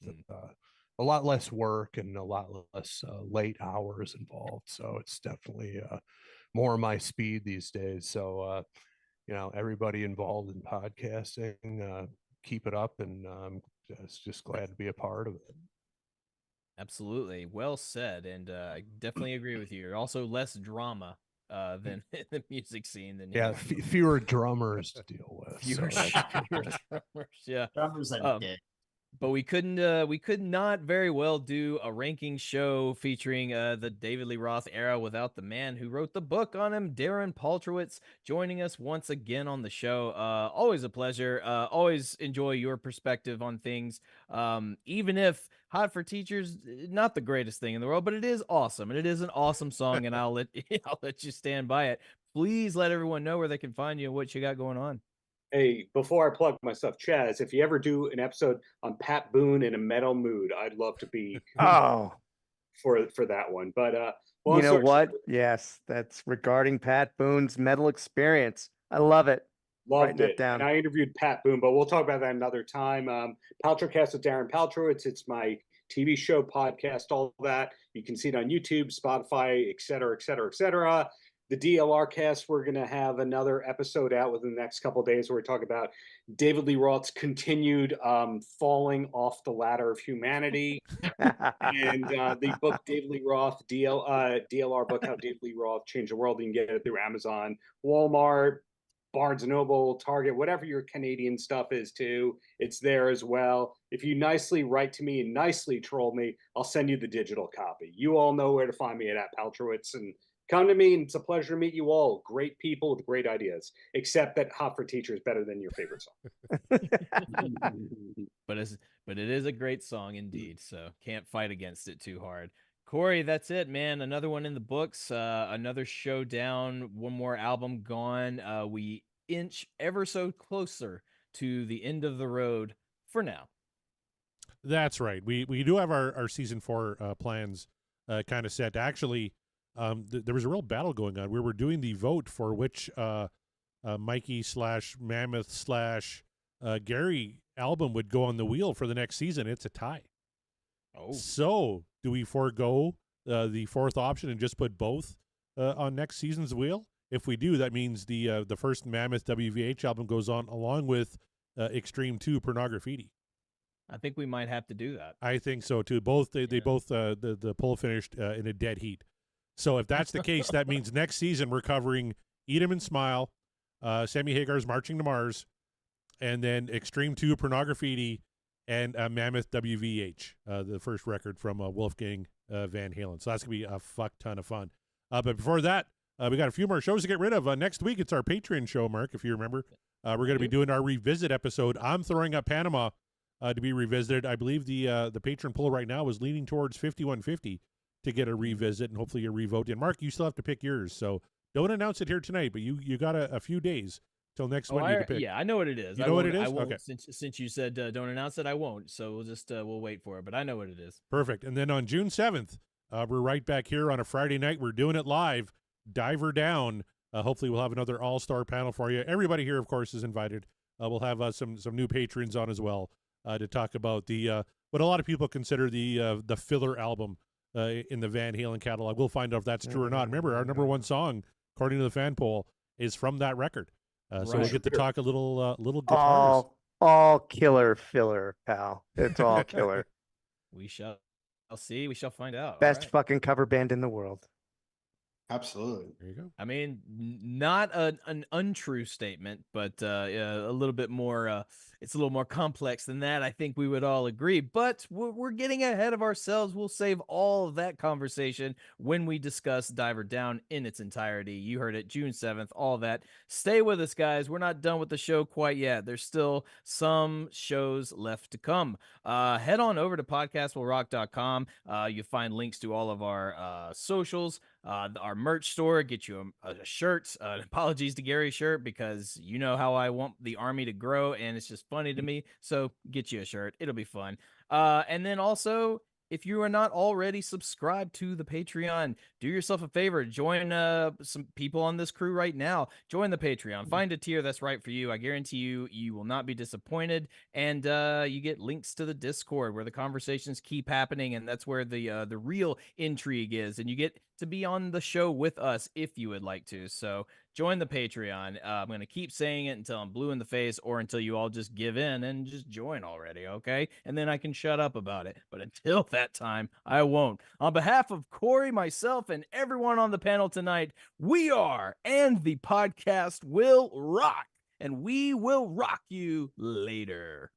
a lot less work and a lot less late hours involved. So it's definitely more my speed these days. So everybody involved in podcasting, keep it up, and I'm just glad to be a part of it. Absolutely, well said, and I definitely agree with you. You're also less drama than in the music scene than fewer drummers to deal with. Fewer drummers, yeah. Drummers are dead. But we could not very well do a ranking show featuring the David Lee Roth era without the man who wrote the book on him, Darren Paltrowitz, joining us once again on the show. Always a pleasure. Always enjoy your perspective on things. Even if Hot for Teachers, not the greatest thing in the world, but it is awesome. And it is an awesome song, and I'll let you stand by it. Please let everyone know where they can find you and what you got going on. Hey, before I plug myself, Chaz, if you ever do an episode on Pat Boone in a metal mood, I'd love to be. Oh, for that one. But You know what? Yes, that's regarding Pat Boone's metal experience. I love it. Loved Writing it. down. And I interviewed Pat Boone, but we'll talk about that another time. Paltrowcast with Darren Paltrowitz. It's my TV show, podcast, all that. You can see it on YouTube, Spotify, et cetera, et cetera, et cetera. The DLR cast, we're going to have another episode out within the next couple of days where we talk about David Lee Roth's continued falling off the ladder of humanity. And the book David Lee Roth, DLR book, How David Lee Roth Changed the World. You can get it through Amazon, Walmart, Barnes & Noble, Target, whatever your Canadian stuff is too. It's there as well. If you nicely write to me and nicely troll me, I'll send you the digital copy. You all know where to find me at Paltrowitz, and come to me, and it's a pleasure to meet you all. Great people with great ideas, except that Hot for Teacher is better than your favorite song. But it is a great song indeed, so can't fight against it too hard. Corey, that's it, man. Another one in the books, another showdown, one more album gone. We inch ever so closer to the end of the road for now. That's right. We do have our season 4 plans kind of set. Actually, there was a real battle going on. We were doing the vote for which Mikey / Mammoth / Gary album would go on the wheel for the next season. It's a tie. Oh, So do we forego the fourth option and just put both on next season's wheel? If we do, that means the first Mammoth WVH album goes on along with Extreme 2 Pornography. I think we might have to do that. I think so too. Both they both the poll finished in a dead heat. So if that's the case, that means next season we're covering Eat 'Em and Smile, Sammy Hagar's Marching to Mars, and then Extreme 2 Pornography and Mammoth WVH, the first record from Wolfgang Van Halen. So that's going to be a fuck ton of fun. But before that, we got a few more shows to get rid of. Next week, it's our Patreon show, Mark, if you remember. We're going to be doing our revisit episode. I'm throwing up Panama to be revisited. I believe the patron poll right now is leaning towards 5150 to get a revisit and hopefully a revote. And Mark, you still have to pick yours. So don't announce it here tonight, but you got a few days till next Wednesday to pick. Yeah, I know what it is. You know what it is? I won't, Okay. Since you said don't announce it, I won't. So we'll just we'll wait for it. But I know what it is. Perfect. And then on June 7th, we're right back here on a Friday night. We're doing it live. Diver Down. Hopefully we'll have another all-star panel for you. Everybody here, of course, is invited. We'll have some new patrons on as well to talk about the what a lot of people consider the filler album in the Van Halen catalog. We'll find out if that's true or not. Remember, our number one song, according to the fan poll, is from that record. So we'll get to talk a little guitars. All killer filler, pal. It's all killer. We shall see. We shall find out. Best fucking cover band in the world. Absolutely. There you go. I mean, not an untrue statement, but a little bit more. It's a little more complex than that. I think we would all agree. But we're getting ahead of ourselves. We'll save all of that conversation when we discuss Diver Down in its entirety. You heard it, June 7th. All that. Stay with us, guys. We're not done with the show quite yet. There's still some shows left to come. Head on over to podcastwillrock.com. You'll find links to all of our socials. Our merch store, get you a shirt. Apologies to Gary's shirt because you know how I want the army to grow and it's just funny to me. So get you a shirt. It'll be fun. And then also, if you are not already subscribed to the Patreon, do yourself a favor. Join some people on this crew right now. Join the Patreon. Find a tier that's right for you. I guarantee you will not be disappointed. And you get links to the Discord where the conversations keep happening. And that's where the real intrigue is. And you get to be on the show with us if you would like to. So join the Patreon. I'm going to keep saying it until I'm blue in the face or until you all just give in and just join already, okay? And then I can shut up about it. But until that time, I won't. On behalf of Corey, myself, and everyone on the panel tonight, we are, and the podcast will rock. And we will rock you later.